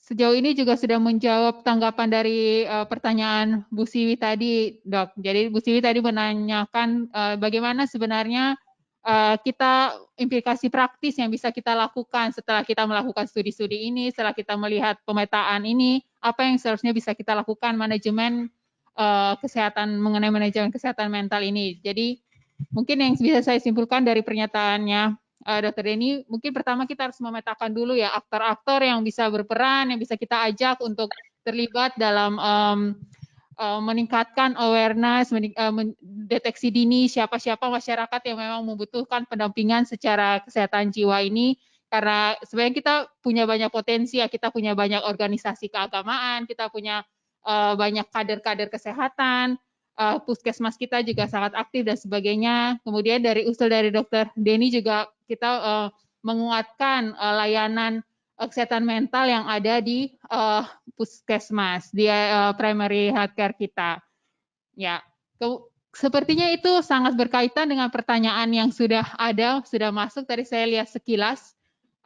Sejauh ini juga sudah menjawab tanggapan dari pertanyaan Bu Siwi tadi, Dok. Jadi Bu Siwi tadi menanyakan bagaimana sebenarnya kita implikasi praktis yang bisa kita lakukan setelah kita melakukan studi-studi ini, setelah kita melihat pemetaan ini, apa yang seharusnya bisa kita lakukan manajemen kesehatan mengenai manajemen kesehatan mental ini. Jadi mungkin yang bisa saya simpulkan dari pernyataannya Dr. Denny, mungkin pertama kita harus memetakan dulu ya aktor-aktor yang bisa berperan, yang bisa kita ajak untuk terlibat dalam meningkatkan awareness, deteksi dini siapa-siapa masyarakat yang memang membutuhkan pendampingan secara kesehatan jiwa ini. Karena sebenarnya kita punya banyak potensi ya, kita punya banyak organisasi keagamaan, kita punya banyak kader-kader kesehatan, puskesmas kita juga sangat aktif dan sebagainya. Kemudian dari usul dari Dr. Denny juga kita menguatkan layanan kesehatan mental yang ada di puskesmas, di primary healthcare kita. Ya, sepertinya itu sangat berkaitan dengan pertanyaan yang sudah ada, sudah masuk. Tadi saya lihat sekilas.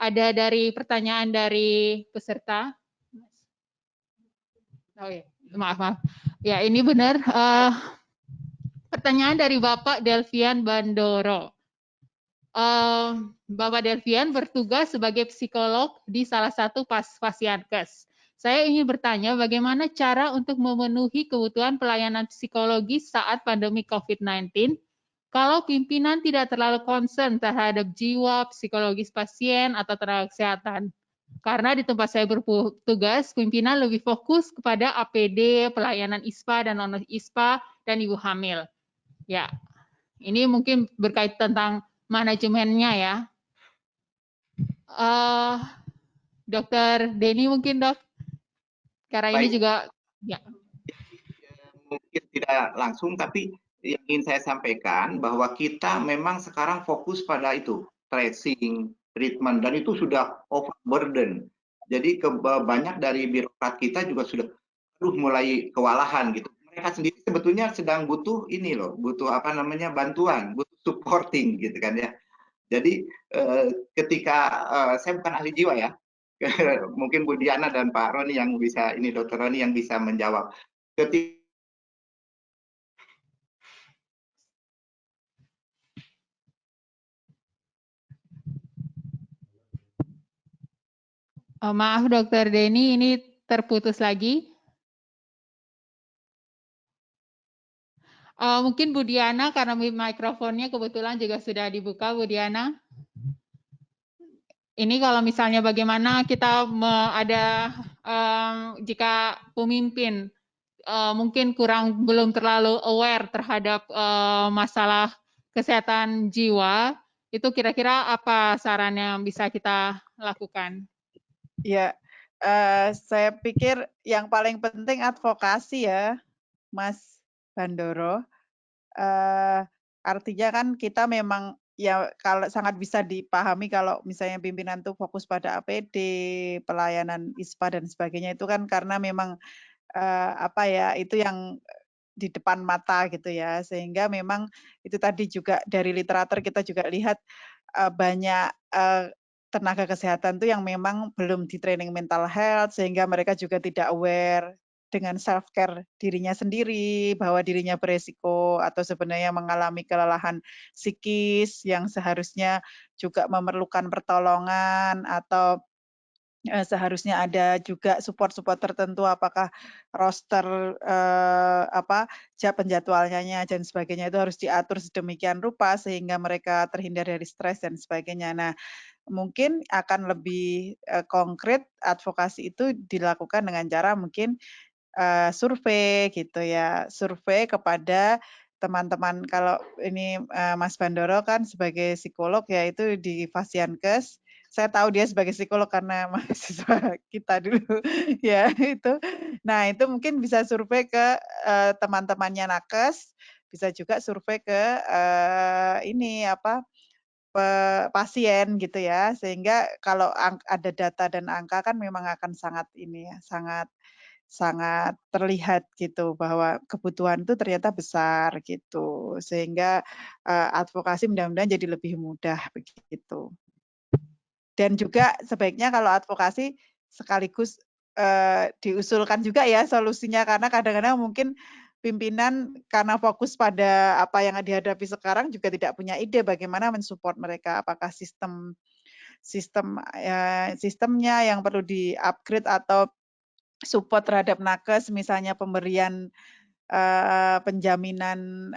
Ada dari pertanyaan dari peserta. Oh ya, maaf. Ya, ini benar. Pertanyaan dari Bapak Delvian Bandoro. Bapak Delvian bertugas sebagai psikolog di salah satu Pasyankes. Saya ingin bertanya bagaimana cara untuk memenuhi kebutuhan pelayanan psikologi saat pandemi COVID-19 kalau pimpinan tidak terlalu concern terhadap jiwa, psikologis pasien, atau tenaga kesehatan. Karena di tempat saya bertugas, pimpinan lebih fokus kepada APD, pelayanan ISPA dan non-ISPA, dan ibu hamil. Ya, ini mungkin berkaitan tentang manajemennya ya. Dokter Denny mungkin dok, karena ini Baik, juga ya. mungkin tidak langsung, tapi yang ingin saya sampaikan bahwa kita memang sekarang fokus pada itu, tracing, treatment, dan itu sudah overburden. Jadi banyak dari birokrat kita juga sudah mulai kewalahan gitu. Mereka sendiri sebetulnya sedang butuh ini loh, butuh apa namanya bantuan, butuh supporting gitu kan ya. Jadi ketika saya bukan ahli jiwa ya, mungkin Bu Diana dan Pak Roni yang bisa ini, Dokter Roni yang bisa menjawab. Ketika Maaf Dokter Denny, ini terputus lagi. Mungkin Bu Diana karena mikrofonnya kebetulan juga sudah dibuka Bu Diana. Ini kalau misalnya bagaimana kita ada jika pemimpin mungkin belum terlalu aware terhadap masalah kesehatan jiwa, itu kira-kira apa saran yang bisa kita lakukan? Ya, saya pikir yang paling penting advokasi ya, Mas Bandoro. Artinya kan kita memang ya kalau sangat bisa dipahami kalau misalnya pimpinan tuh fokus pada APD, pelayanan ISPA dan sebagainya itu kan karena memang, apa ya, itu yang di depan mata gitu ya. Sehingga memang itu tadi juga dari literatur kita juga lihat, banyak, tenaga kesehatan tuh yang memang belum di-training mental health, sehingga mereka juga tidak aware dengan self care dirinya sendiri, bahwa dirinya beresiko atau sebenarnya mengalami kelelahan psikis yang seharusnya juga memerlukan pertolongan atau seharusnya ada juga support-support tertentu, apakah roster, penjadwalannya dan sebagainya itu harus diatur sedemikian rupa sehingga mereka terhindar dari stres dan sebagainya. Nah, mungkin akan lebih, konkret advokasi itu dilakukan dengan cara mungkin, survei gitu ya, survei kepada teman-teman kalau ini, Mas Bandoro kan sebagai psikolog ya itu di Pasyankes, saya tahu dia sebagai psikolog karena mahasiswa kita dulu ya itu. Nah itu mungkin bisa survei ke, teman-temannya nakes, bisa juga survei ke, ini apa, pasien gitu ya. Sehingga kalau ada data dan angka kan memang akan sangat ini ya, sangat sangat terlihat gitu bahwa kebutuhan itu ternyata besar gitu. Sehingga, advokasi mudah-mudahan jadi lebih mudah begitu. Dan juga sebaiknya kalau advokasi sekaligus, diusulkan juga ya solusinya, karena kadang-kadang mungkin pimpinan karena fokus pada apa yang dihadapi sekarang juga tidak punya ide bagaimana mensupport mereka. Apakah sistemnya yang perlu di-upgrade atau support terhadap nakes, misalnya pemberian penjaminan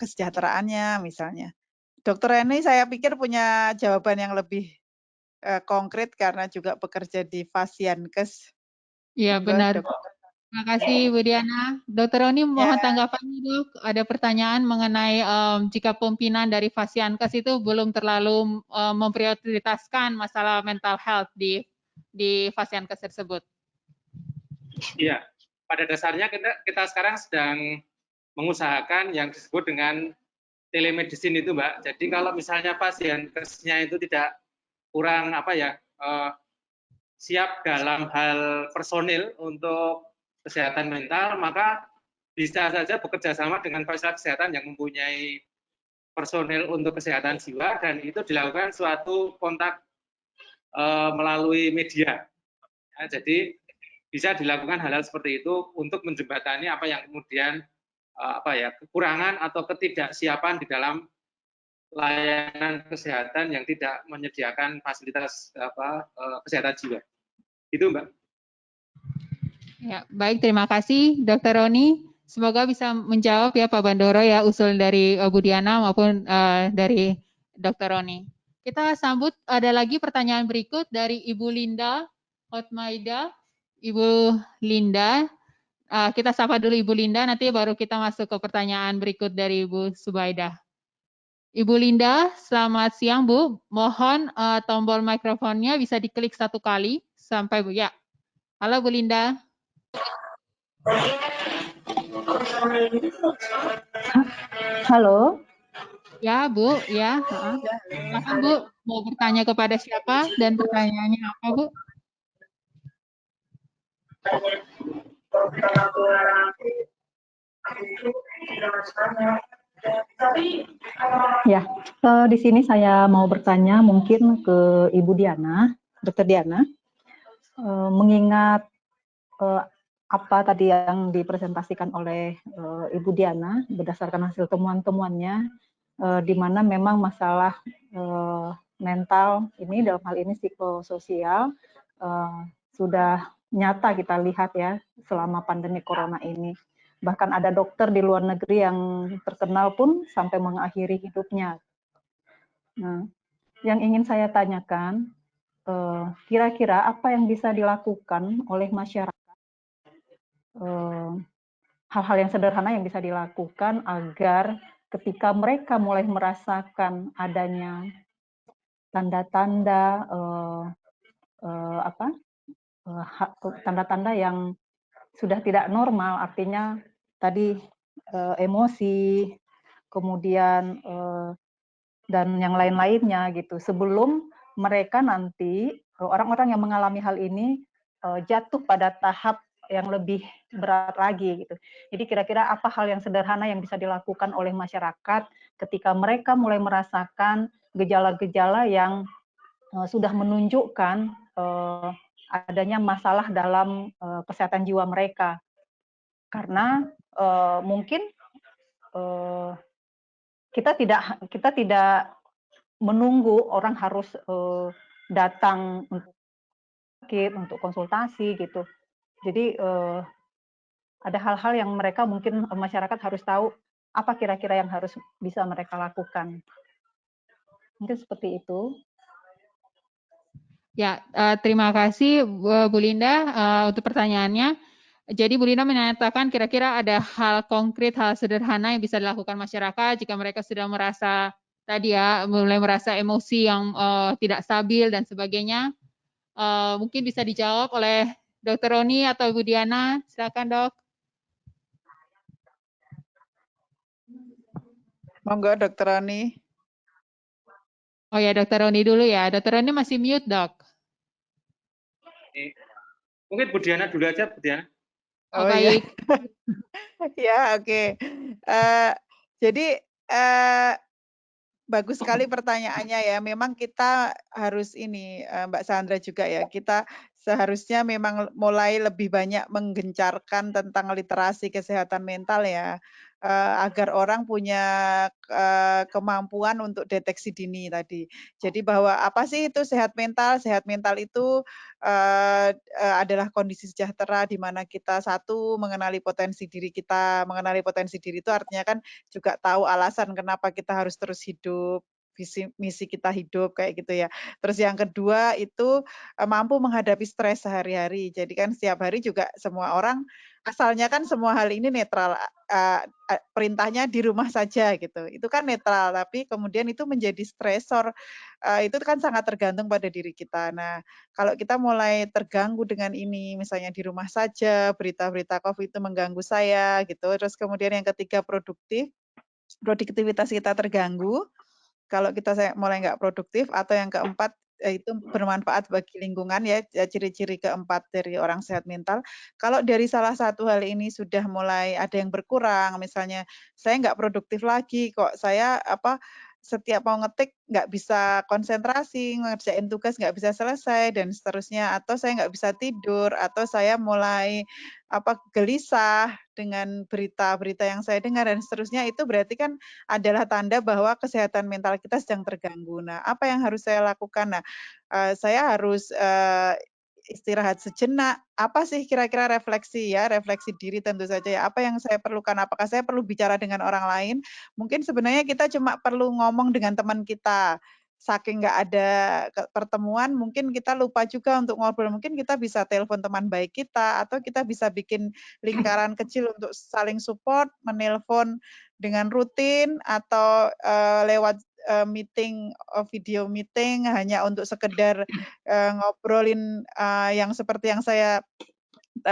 kesejahteraannya misalnya. Dokter Eni saya pikir punya jawaban yang lebih konkret karena juga bekerja di Fasiankes. Iya Monggo, benar. Dok. Terima kasih Bu Diana. Dokter Roni Ya, mohon tanggapannya Dok. Ada pertanyaan mengenai jika pimpinan dari Fasiankes itu belum terlalu memprioritaskan masalah mental health di Fasiankes tersebut. Iya, pada dasarnya kita sekarang sedang mengusahakan yang disebut dengan telemedicine itu, Mbak. Jadi kalau misalnya Fasiankesnya itu tidak kurang siap dalam hal personil untuk kesehatan mental, maka bisa saja bekerja sama dengan fasilitas kesehatan yang mempunyai personil untuk kesehatan jiwa, dan itu dilakukan suatu kontak melalui media. Ya, jadi bisa dilakukan hal-hal seperti itu untuk menjembatani apa yang kemudian kekurangan atau ketidaksiapan di dalam layanan kesehatan yang tidak menyediakan fasilitas kesehatan jiwa. Itu, Mbak. Ya, baik, terima kasih Dr. Roni. Semoga bisa menjawab ya Pak Bandoro ya usul dari Bu Diana maupun dari Dr. Roni. Kita sambut ada lagi pertanyaan berikut dari Ibu Linda Hotmaida. Ibu Linda, kita sapa dulu Ibu Linda, nanti baru kita masuk ke pertanyaan berikut dari Ibu Subaidah. Ibu Linda, selamat siang Bu. Mohon tombol mikrofonnya bisa diklik 1 kali sampai Bu ya. Halo Bu Linda. Halo. Ya Bu, ya. Silakan Bu, mau bertanya kepada siapa dan pertanyaannya apa Bu? Ya, di sini saya mau bertanya mungkin ke Ibu Diana, Dr. Diana, mengingat apa tadi yang dipresentasikan oleh Ibu Diana berdasarkan hasil temuan-temuannya, di mana memang masalah mental ini dalam hal ini psikososial sudah nyata kita lihat ya selama pandemi corona ini. Bahkan ada dokter di luar negeri yang terkenal pun sampai mengakhiri hidupnya. Nah, yang ingin saya tanyakan, kira-kira apa yang bisa dilakukan oleh masyarakat, hal-hal yang sederhana yang bisa dilakukan agar ketika mereka mulai merasakan adanya tanda-tanda tanda-tanda yang sudah tidak normal, artinya tadi emosi, kemudian dan yang lain-lainnya gitu. Sebelum mereka nanti orang-orang yang mengalami hal ini jatuh pada tahap yang lebih berat lagi gitu. Jadi kira-kira apa hal yang sederhana yang bisa dilakukan oleh masyarakat ketika mereka mulai merasakan gejala-gejala yang sudah menunjukkan adanya masalah dalam kesehatan jiwa mereka. Karena mungkin kita tidak menunggu orang harus datang untuk sakit, untuk konsultasi gitu. Jadi ada hal-hal yang mereka mungkin masyarakat harus tahu apa kira-kira yang harus bisa mereka lakukan. Mungkin seperti itu. Ya, terima kasih Bu Linda untuk pertanyaannya. Jadi Bu Linda menyatakan kira-kira ada hal konkret, hal sederhana yang bisa dilakukan masyarakat jika mereka sudah merasa tadi ya, mulai merasa emosi yang tidak stabil dan sebagainya. Mungkin bisa dijawab oleh Dr. Roni atau Bu Diana. Silakan Dok. Monggo Dr. Roni. Oh ya, Dr. Roni dulu ya. Dr. Roni masih mute, Dok. Mungkin Bu Diana dulu aja, Bu Diana. Oh, baik. Ya, oke. Jadi bagus sekali pertanyaannya ya. Memang kita harus ini Mbak Sandra juga ya. Kita seharusnya memang mulai lebih banyak menggencarkan tentang literasi kesehatan mental ya, agar orang punya kemampuan untuk deteksi dini tadi. Jadi bahwa apa sih itu sehat mental? Sehat mental itu adalah kondisi sejahtera di mana kita satu mengenali potensi diri kita. Mengenali potensi diri itu artinya kan juga tahu alasan kenapa kita harus terus hidup, visi misi kita hidup kayak gitu ya. Terus yang kedua itu mampu menghadapi stres sehari-hari. Jadi kan setiap hari juga semua orang asalnya kan semua hal ini netral, perintahnya di rumah saja gitu. Itu kan netral, tapi kemudian itu menjadi stresor, itu kan sangat tergantung pada diri kita. Nah, kalau kita mulai terganggu dengan ini, misalnya di rumah saja, berita-berita COVID itu mengganggu saya gitu. Terus kemudian yang ketiga produktivitas kita terganggu. Kalau kita mulai nggak produktif, atau yang keempat itu bermanfaat bagi lingkungan ya, ciri-ciri keempat dari orang sehat mental. Kalau dari salah satu hal ini sudah mulai ada yang berkurang, misalnya saya nggak produktif lagi kok, saya setiap mau ngetik nggak bisa konsentrasi, ngerjain tugas nggak bisa selesai dan seterusnya, atau saya nggak bisa tidur, atau saya mulai gelisah dengan berita-berita yang saya dengar dan seterusnya, itu berarti kan adalah tanda bahwa kesehatan mental kita sedang terganggu. Nah, apa yang harus saya lakukan? Nah, saya harus istirahat sejenak. Apa sih kira-kira refleksi ya, refleksi diri tentu saja ya. Apa yang saya perlukan? Apakah saya perlu bicara dengan orang lain? Mungkin sebenarnya kita cuma perlu ngomong dengan teman kita. Saking nggak ada pertemuan, mungkin kita lupa juga untuk ngobrol. Mungkin kita bisa telepon teman baik kita, atau kita bisa bikin lingkaran kecil untuk saling support, menelpon dengan rutin, atau lewat meeting, video meeting hanya untuk sekedar ngobrolin yang seperti yang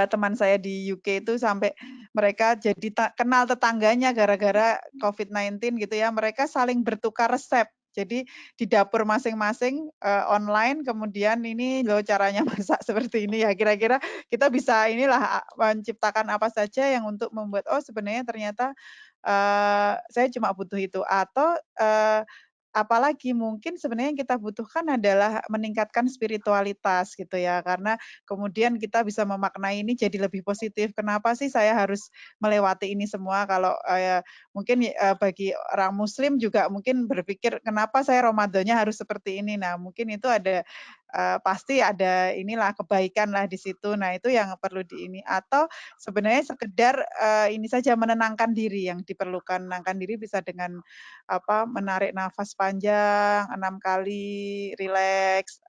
teman saya di UK itu sampai mereka jadi kenal tetangganya gara-gara COVID-19 gitu ya. Mereka saling bertukar resep. Jadi di dapur masing-masing online, kemudian ini loh caranya masak seperti ini ya. Kira-kira kita bisa inilah menciptakan apa saja yang untuk membuat sebenarnya ternyata saya cuma butuh itu, atau apalagi mungkin sebenarnya yang kita butuhkan adalah meningkatkan spiritualitas gitu ya, karena kemudian kita bisa memaknai ini jadi lebih positif. Kenapa sih saya harus melewati ini semua? Kalau mungkin bagi orang Muslim juga mungkin berpikir kenapa saya Ramadannya harus seperti ini. Nah, mungkin itu ada pasti ada inilah kebaikan lah di situ. Nah, itu yang perlu ini, atau sebenarnya sekedar ini saja menenangkan diri yang diperlukan. Menenangkan diri bisa dengan menarik nafas panjang 6 kali, rileks,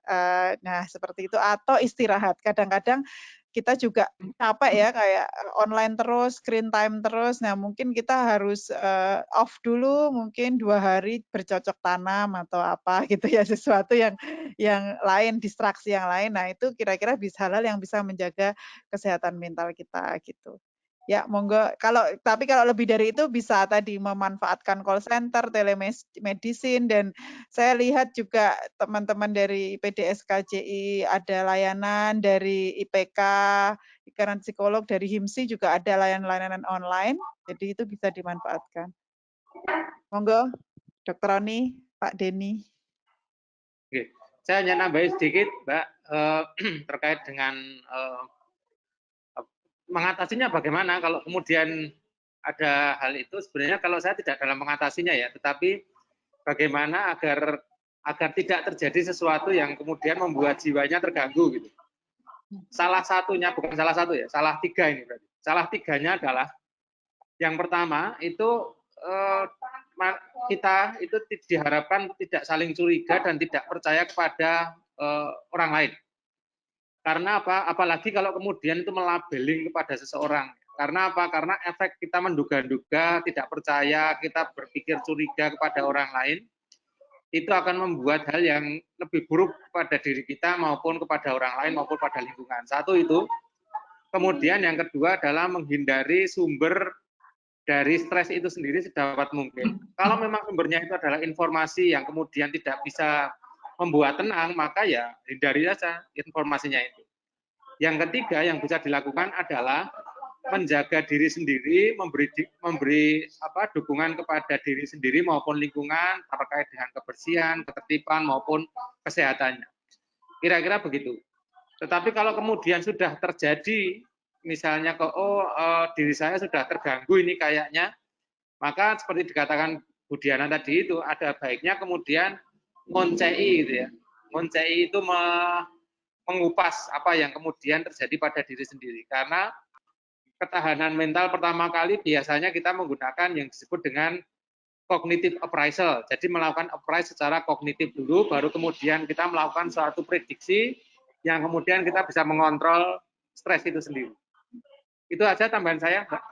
nah seperti itu, atau istirahat. Kadang-kadang kita juga capek ya, kayak online terus, screen time terus. Nah, mungkin kita harus off dulu, mungkin 2 hari bercocok tanam atau apa gitu ya, sesuatu yang lain, distraksi yang lain. Nah, itu kira-kira hal-hal yang bisa menjaga kesehatan mental kita gitu. Ya, monggo. Tapi kalau lebih dari itu bisa tadi memanfaatkan call center, telemedicine, dan saya lihat juga teman-teman dari IPDS-KJI ada layanan, dari IPK, Ikatan Psikolog, dari HIMSI juga ada layanan online, jadi itu bisa dimanfaatkan. Monggo, Dr. Roni, Pak Denny. Oke, saya hanya nambahin sedikit, Mbak, terkait dengan mengatasinya bagaimana. Kalau kemudian ada hal itu, sebenarnya kalau saya tidak dalam mengatasinya ya, tetapi bagaimana agar tidak terjadi sesuatu yang kemudian membuat jiwanya terganggu gitu. Salah satunya, bukan salah satu ya, salah tiga ini berarti. Salah tiganya adalah yang pertama itu kita itu diharapkan tidak saling curiga dan tidak percaya kepada orang lain. Karena apa? Apalagi kalau kemudian itu melabeling kepada seseorang. Karena apa? Karena efek kita menduga-duga, tidak percaya, kita berpikir curiga kepada orang lain, itu akan membuat hal yang lebih buruk pada diri kita maupun kepada orang lain maupun pada lingkungan. Satu itu. Kemudian yang kedua adalah menghindari sumber dari stres itu sendiri sedapat mungkin. Kalau memang sumbernya itu adalah informasi yang kemudian tidak bisa membuat tenang, maka ya hindari saja informasinya itu. Yang ketiga yang bisa dilakukan adalah menjaga diri sendiri, memberi dukungan kepada diri sendiri maupun lingkungan terkait dengan kebersihan, ketertiban maupun kesehatannya. Kira-kira begitu. Tetapi kalau kemudian sudah terjadi, misalnya diri saya sudah terganggu ini kayaknya, maka seperti dikatakan Bu Diana tadi itu ada baiknya kemudian ngoncei gitu ya. Ngoncei itu mengupas apa yang kemudian terjadi pada diri sendiri. Karena ketahanan mental pertama kali biasanya kita menggunakan yang disebut dengan cognitive appraisal. Jadi melakukan appraise secara kognitif dulu, baru kemudian kita melakukan suatu prediksi yang kemudian kita bisa mengontrol stres itu sendiri. Itu aja tambahan saya, Mbak.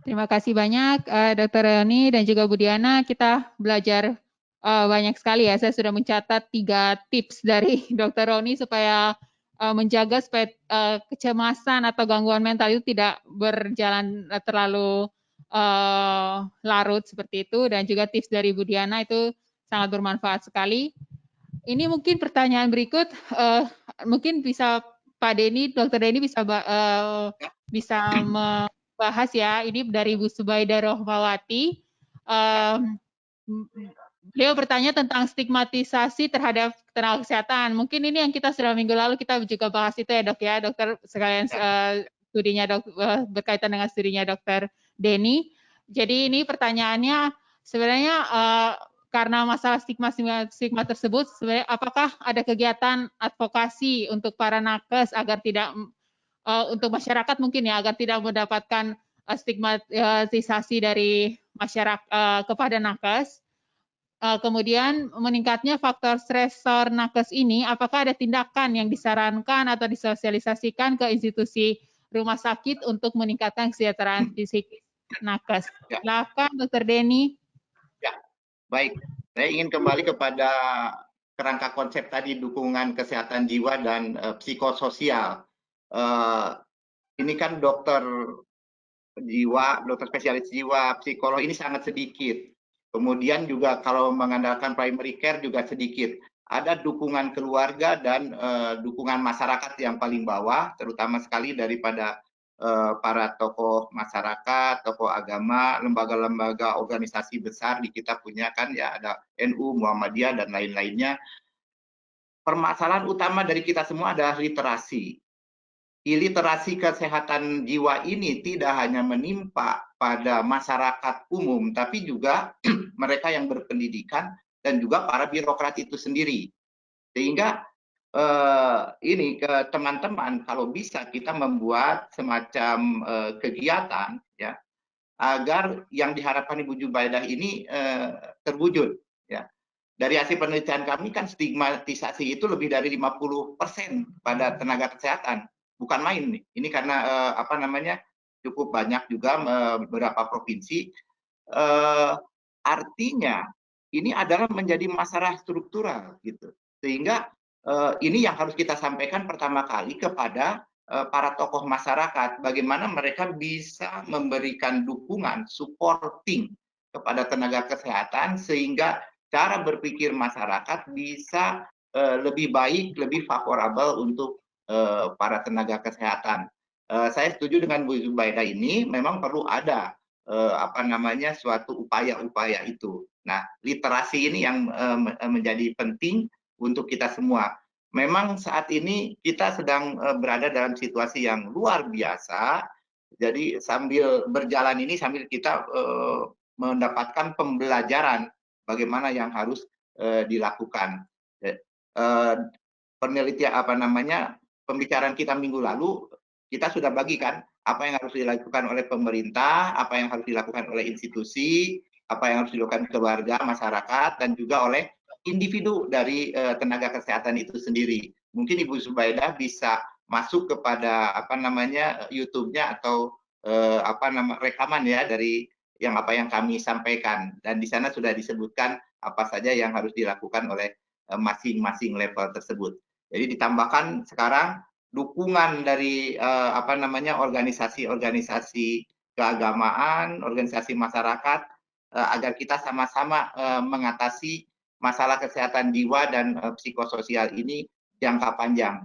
Terima kasih banyak Dr. Reoni dan juga Bu Diana. Kita belajar banyak sekali ya. Saya sudah mencatat 3 tips dari Dr. Reoni supaya menjaga supaya kecemasan atau gangguan mental itu tidak berjalan terlalu larut seperti itu, dan juga tips dari Bu Diana itu sangat bermanfaat sekali. Ini mungkin pertanyaan berikut, mungkin bisa Pak Denny, Dr. Denny bisa bahas ya, ini dari Bu Subaidah Rohmawati. Beliau bertanya tentang stigmatisasi terhadap tenaga kesehatan. Mungkin ini yang kita sudah minggu lalu kita juga bahas itu ya dok ya, dokter sekalian studinya berkaitan dengan studinya Dr. Denny. Jadi ini pertanyaannya sebenarnya karena masalah stigma tersebut, sebenarnya apakah ada kegiatan advokasi untuk para nakes agar tidak untuk masyarakat mungkin ya, agar tidak mendapatkan stigmatisasi dari masyarakat kepada nakes. Kemudian meningkatnya faktor stresor nakes ini, apakah ada tindakan yang disarankan atau disosialisasikan ke institusi rumah sakit untuk meningkatkan kesejahteraan fisik nakes? Silakan Dr. Denny. Ya, baik. Saya ingin kembali kepada kerangka konsep tadi, dukungan kesehatan jiwa dan psikososial. Ini kan dokter jiwa, dokter spesialis jiwa, psikolog ini sangat sedikit. Kemudian juga kalau mengandalkan primary care juga sedikit. Ada dukungan keluarga dan dukungan masyarakat yang paling bawah, terutama sekali daripada para tokoh masyarakat, tokoh agama, lembaga-lembaga organisasi besar di kita punya kan ya, ada NU, Muhammadiyah dan lain-lainnya. Permasalahan utama dari kita semua adalah literasi. Literasi kesehatan jiwa ini tidak hanya menimpa pada masyarakat umum, tapi juga mereka yang berpendidikan dan juga para birokrat itu sendiri. Sehingga ini ke teman-teman, kalau bisa kita membuat semacam kegiatan ya, agar yang diharapkan Ibu Jubaidah ini terwujud. Ya. Dari hasil penelitian kami kan stigmatisasi itu lebih dari 50% pada tenaga kesehatan. Bukan main nih. Ini karena cukup banyak juga beberapa provinsi. Artinya ini adalah menjadi masalah struktural gitu. Sehingga ini yang harus kita sampaikan pertama kali kepada para tokoh masyarakat, bagaimana mereka bisa memberikan dukungan, supporting kepada tenaga kesehatan sehingga cara berpikir masyarakat bisa lebih baik, lebih favorable untuk para tenaga kesehatan. Saya setuju dengan Bu Zubaidah ini, memang perlu ada suatu upaya-upaya itu. Nah, literasi ini yang menjadi penting untuk kita semua. Memang saat ini kita sedang berada dalam situasi yang luar biasa. Jadi sambil berjalan ini, sambil kita mendapatkan pembelajaran bagaimana yang harus dilakukan. Penelitian pembicaraan kita minggu lalu, kita sudah bagikan apa yang harus dilakukan oleh pemerintah, apa yang harus dilakukan oleh institusi, apa yang harus dilakukan keluarga, masyarakat, dan juga oleh individu dari tenaga kesehatan itu sendiri. Mungkin Ibu Subaidah bisa masuk kepada YouTube-nya atau rekaman ya dari apa yang kami sampaikan, dan di sana sudah disebutkan apa saja yang harus dilakukan oleh masing-masing level tersebut. Jadi ditambahkan sekarang dukungan dari organisasi-organisasi keagamaan, organisasi masyarakat agar kita sama-sama mengatasi masalah kesehatan jiwa dan psikososial ini jangka panjang.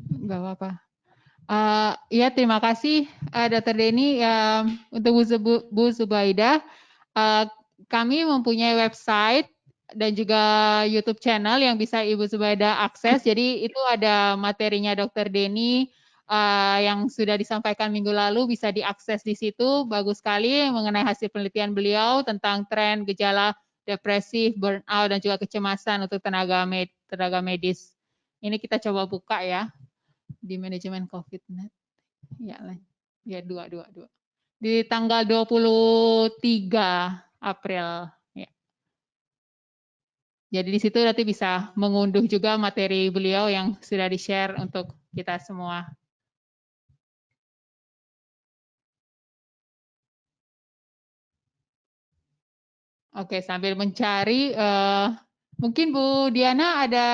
Nggak apa-apa. Ya, terima kasih Dr. Denny. Untuk Bu Zubaidah, kami mempunyai website dan juga YouTube channel yang bisa Ibu Zubaidah akses. Jadi itu ada materinya Dr. Denny yang sudah disampaikan minggu lalu, bisa diakses di situ. Bagus sekali mengenai hasil penelitian beliau tentang tren gejala depresi, burnout, dan juga kecemasan untuk tenaga medis. Ini kita coba buka ya di manajemen COVID-19. Ya, dua. Di tanggal 23 April. Ya. Jadi di situ nanti bisa mengunduh juga materi beliau yang sudah di-share untuk kita semua. Oke, sambil mencari, mungkin Bu Diana ada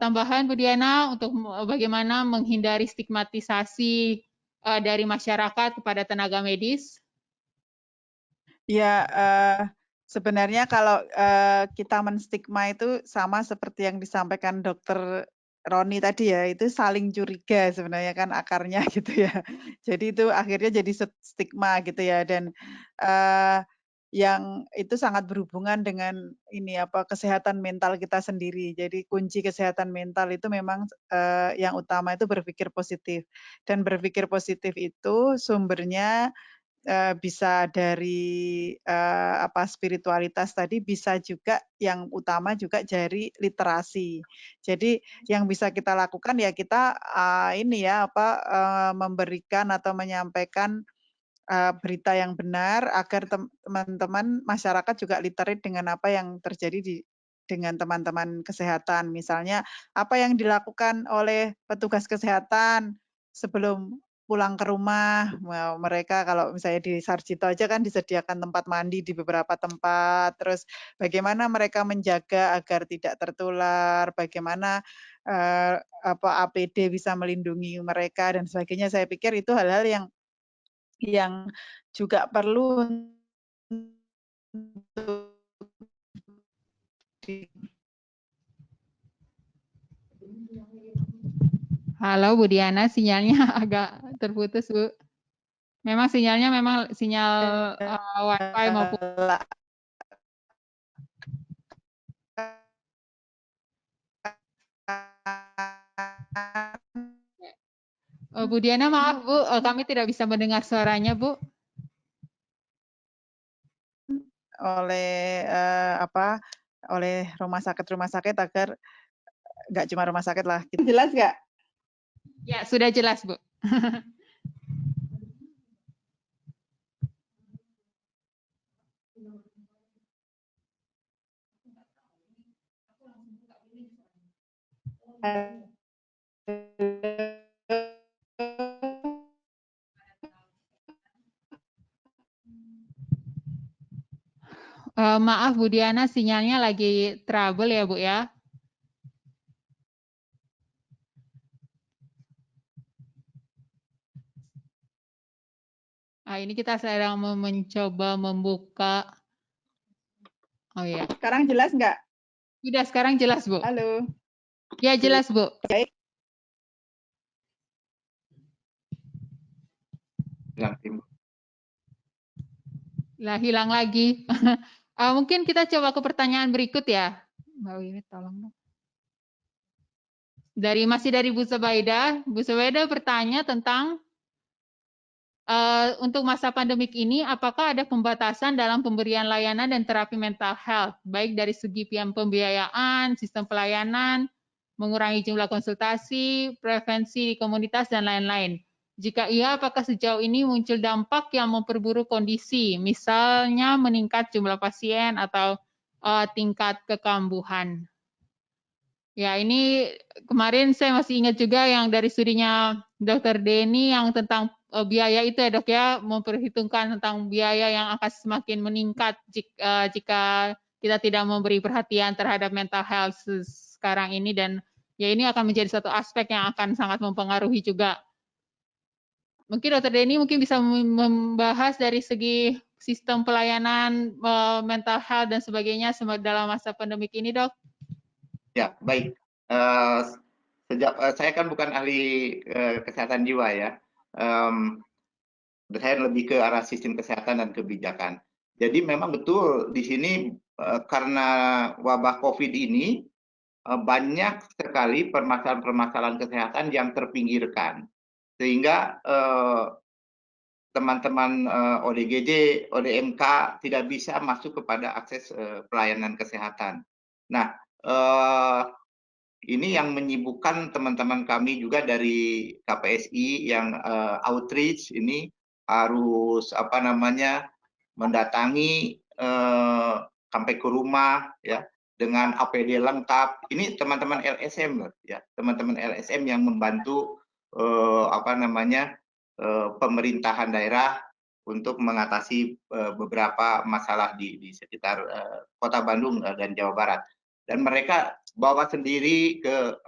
tambahan Bu Diana untuk bagaimana menghindari stigmatisasi dari masyarakat kepada tenaga medis? Ya, sebenarnya kalau kita menstigma itu sama seperti yang disampaikan Dokter Roni tadi ya, itu saling curiga sebenarnya kan akarnya gitu ya. Jadi itu akhirnya jadi stigma gitu ya, dan yang itu sangat berhubungan dengan ini apa kesehatan mental kita sendiri. Jadi kunci kesehatan mental itu memang yang utama itu berpikir positif, dan berpikir positif itu sumbernya bisa dari apa spiritualitas tadi, bisa juga yang utama juga dari literasi. Jadi yang bisa kita lakukan ya kita ini ya apa memberikan atau menyampaikan berita yang benar agar teman-teman masyarakat juga literate dengan apa yang terjadi dengan teman-teman kesehatan. Misalnya apa yang dilakukan oleh petugas kesehatan sebelum pulang ke rumah. Mereka kalau misalnya di Sarjito aja kan disediakan tempat mandi di beberapa tempat. Terus bagaimana mereka menjaga agar tidak tertular, bagaimana apa APD bisa melindungi mereka dan sebagainya. Saya pikir itu hal-hal yang juga perlu untuk Halo Bu Diana, sinyalnya agak terputus Bu. Memang sinyalnya sinyal Wi-Fi maupun Bu Diana, maaf Bu, kami tidak bisa mendengar suaranya Bu. oleh apa oleh rumah sakit agar nggak cuma rumah sakit lah. Jelas nggak? Ya, sudah jelas Bu. Maaf Bu Diana, sinyalnya lagi trouble ya Bu ya. Ini kita sedang mencoba membuka. Oh ya. Sekarang jelas nggak? Sudah, sekarang jelas Bu. Halo. Ya, jelas Bu. Baik. Lah, hilang lagi. Mungkin kita coba ke pertanyaan berikut ya. Mbak Wiwit, tolong dong. Masih dari Bu Zubaidah. Bu Zubaidah bertanya tentang untuk masa pandemik ini, apakah ada pembatasan dalam pemberian layanan dan terapi mental health, baik dari segi pembiayaan, sistem pelayanan, mengurangi jumlah konsultasi, prevensi di komunitas, dan lain-lain. Jika iya, apakah sejauh ini muncul dampak yang memperburuk kondisi, misalnya meningkat jumlah pasien atau tingkat kekambuhan? Ya, ini kemarin saya masih ingat juga yang dari studinya Dr. Denny yang tentang biaya itu ya Dok ya, memperhitungkan tentang biaya yang akan semakin meningkat jika kita tidak memberi perhatian terhadap mental health sekarang ini, dan ya ini akan menjadi satu aspek yang akan sangat mempengaruhi juga. Mungkin Dr. Denny mungkin bisa membahas dari segi sistem pelayanan mental health dan sebagainya dalam masa pandemik ini, Dok. Ya, baik. saya kan bukan ahli kesehatan jiwa ya. Saya lebih ke arah sistem kesehatan dan kebijakan. Jadi memang betul di sini karena wabah COVID ini banyak sekali permasalahan-permasalahan kesehatan yang terpinggirkan. Sehingga teman-teman ODGJ, ODMK tidak bisa masuk kepada akses pelayanan kesehatan. Nah, ini yang menyibukkan teman-teman kami juga dari KPSI yang outreach ini harus mendatangi sampai ke rumah ya dengan APD lengkap. Ini teman-teman LSM ya, teman-teman LSM yang membantu pemerintahan daerah untuk mengatasi beberapa masalah di sekitar Kota Bandung dan Jawa Barat. Dan mereka bawa sendiri ke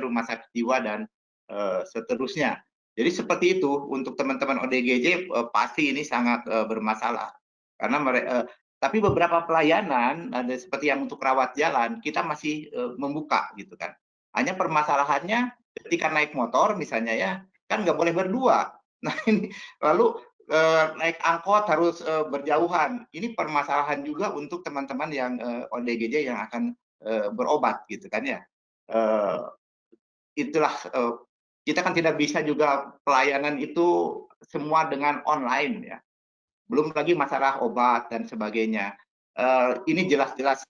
rumah sakit jiwa dan seterusnya. Jadi seperti itu untuk teman-teman ODGJ pasti ini sangat bermasalah karena mereka. Tapi beberapa pelayanan ada seperti yang untuk rawat jalan kita masih membuka gitu kan. Hanya permasalahannya ketika naik motor misalnya ya kan nggak boleh berdua. Nah ini lalu naik angkot harus berjauhan. Ini permasalahan juga untuk teman-teman yang ODGJ yang akan berobat gitu kan ya. Itulah kita kan tidak bisa juga pelayanan itu semua dengan online ya. Belum lagi masalah obat dan sebagainya. Ini jelas-jelas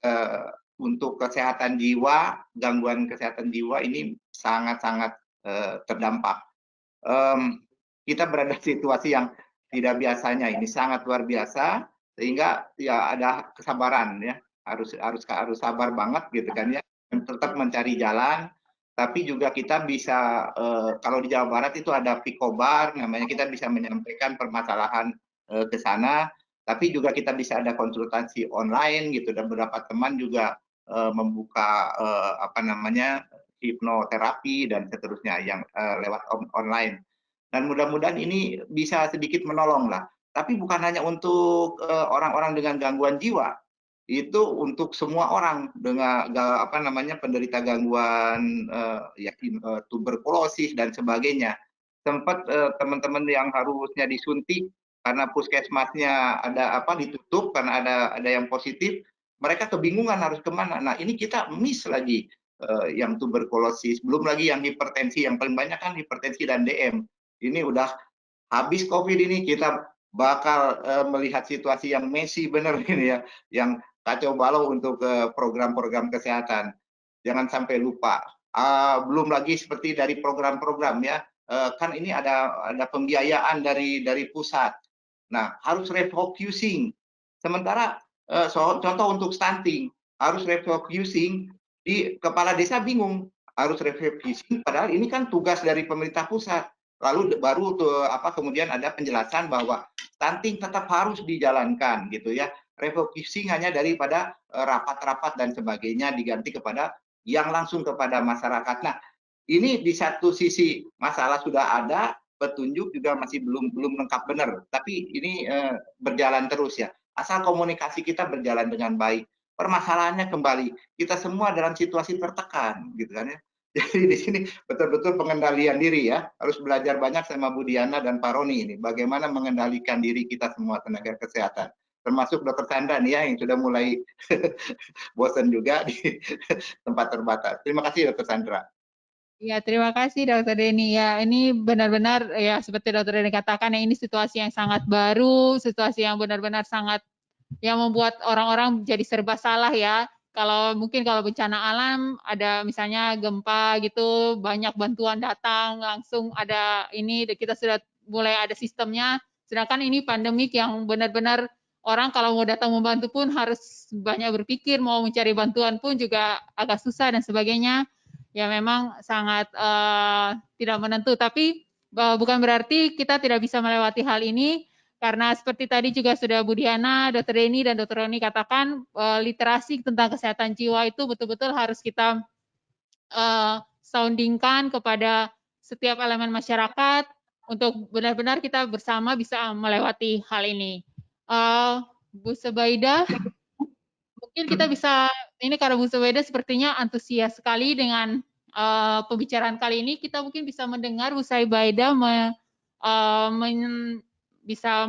untuk kesehatan jiwa, gangguan kesehatan jiwa ini sangat-sangat terdampak. Kita berada di situasi yang tidak biasanya, ini sangat luar biasa, sehingga ya ada kesabaran ya, harus sabar banget gitu kan ya, tetap mencari jalan. Tapi juga kita bisa kalau di Jawa Barat itu ada Pikobar, namanya kita bisa menyampaikan permasalahan ke sana, tapi juga kita bisa ada konsultasi online gitu dan beberapa teman juga membuka hipnoterapi dan seterusnya yang lewat online. Dan mudah-mudahan ini bisa sedikit menolong lah. Tapi bukan hanya untuk orang-orang dengan gangguan jiwa, itu untuk semua orang dengan penderita gangguan tuberkulosis dan sebagainya. Sempat teman-teman yang harusnya disuntik karena puskesmasnya ditutup karena ada yang positif, mereka kebingungan harus kemana. Nah ini kita miss lagi yang tuberkulosis, belum lagi yang hipertensi, yang paling banyak kan hipertensi dan DM. Ini udah habis COVID ini kita bakal melihat situasi yang messy bener ini ya, yang kacau balau untuk program-program kesehatan. Jangan sampai lupa. Belum lagi seperti dari program-program ya, kan ini ada pembiayaan dari pusat. Nah harus refocusing. Sementara contoh untuk stunting harus refocusing, di kepala desa bingung harus refocusing. Padahal ini kan tugas dari pemerintah pusat. Lalu baru kemudian ada penjelasan bahwa stunting tetap harus dijalankan gitu ya. Refocusing hanya daripada rapat-rapat dan sebagainya diganti kepada yang langsung kepada masyarakat. Nah, ini di satu sisi masalah sudah ada, petunjuk juga masih belum lengkap benar. Tapi ini berjalan terus ya. Asal komunikasi kita berjalan dengan baik. Permasalahannya kembali kita semua dalam situasi tertekan gitu kan ya. Jadi di sini betul-betul pengendalian diri ya, harus belajar banyak sama Bu Diana dan Pak Roni ini, bagaimana mengendalikan diri kita semua tenaga kesehatan, termasuk Dokter Sandra nih ya, yang sudah mulai bosan juga di tempat terbatas. Terima kasih Dokter Sandra. Ya, terima kasih Dokter Deni. Ya, ini benar-benar ya seperti Dokter Deni katakan, ya ini situasi yang sangat baru, situasi yang benar-benar sangat yang membuat orang-orang jadi serba salah ya. Kalau bencana alam ada misalnya gempa gitu, banyak bantuan datang langsung ada ini kita sudah mulai ada sistemnya. Sedangkan ini pandemik yang benar-benar orang kalau mau datang membantu pun harus banyak berpikir, mau mencari bantuan pun juga agak susah dan sebagainya. Ya memang sangat tidak menentu. Tapi bukan berarti kita tidak bisa melewati hal ini. Karena seperti tadi juga sudah Bu Diana, Dr. Deni, dan Dr. Roni katakan, literasi tentang kesehatan jiwa itu betul-betul harus kita soundingkan kepada setiap elemen masyarakat untuk benar-benar kita bersama bisa melewati hal ini. Bu Subaidah, mungkin kita bisa, ini karena Bu Subaidah sepertinya antusias sekali dengan pembicaraan kali ini. Kita mungkin bisa mendengar Bu Saibaida bisa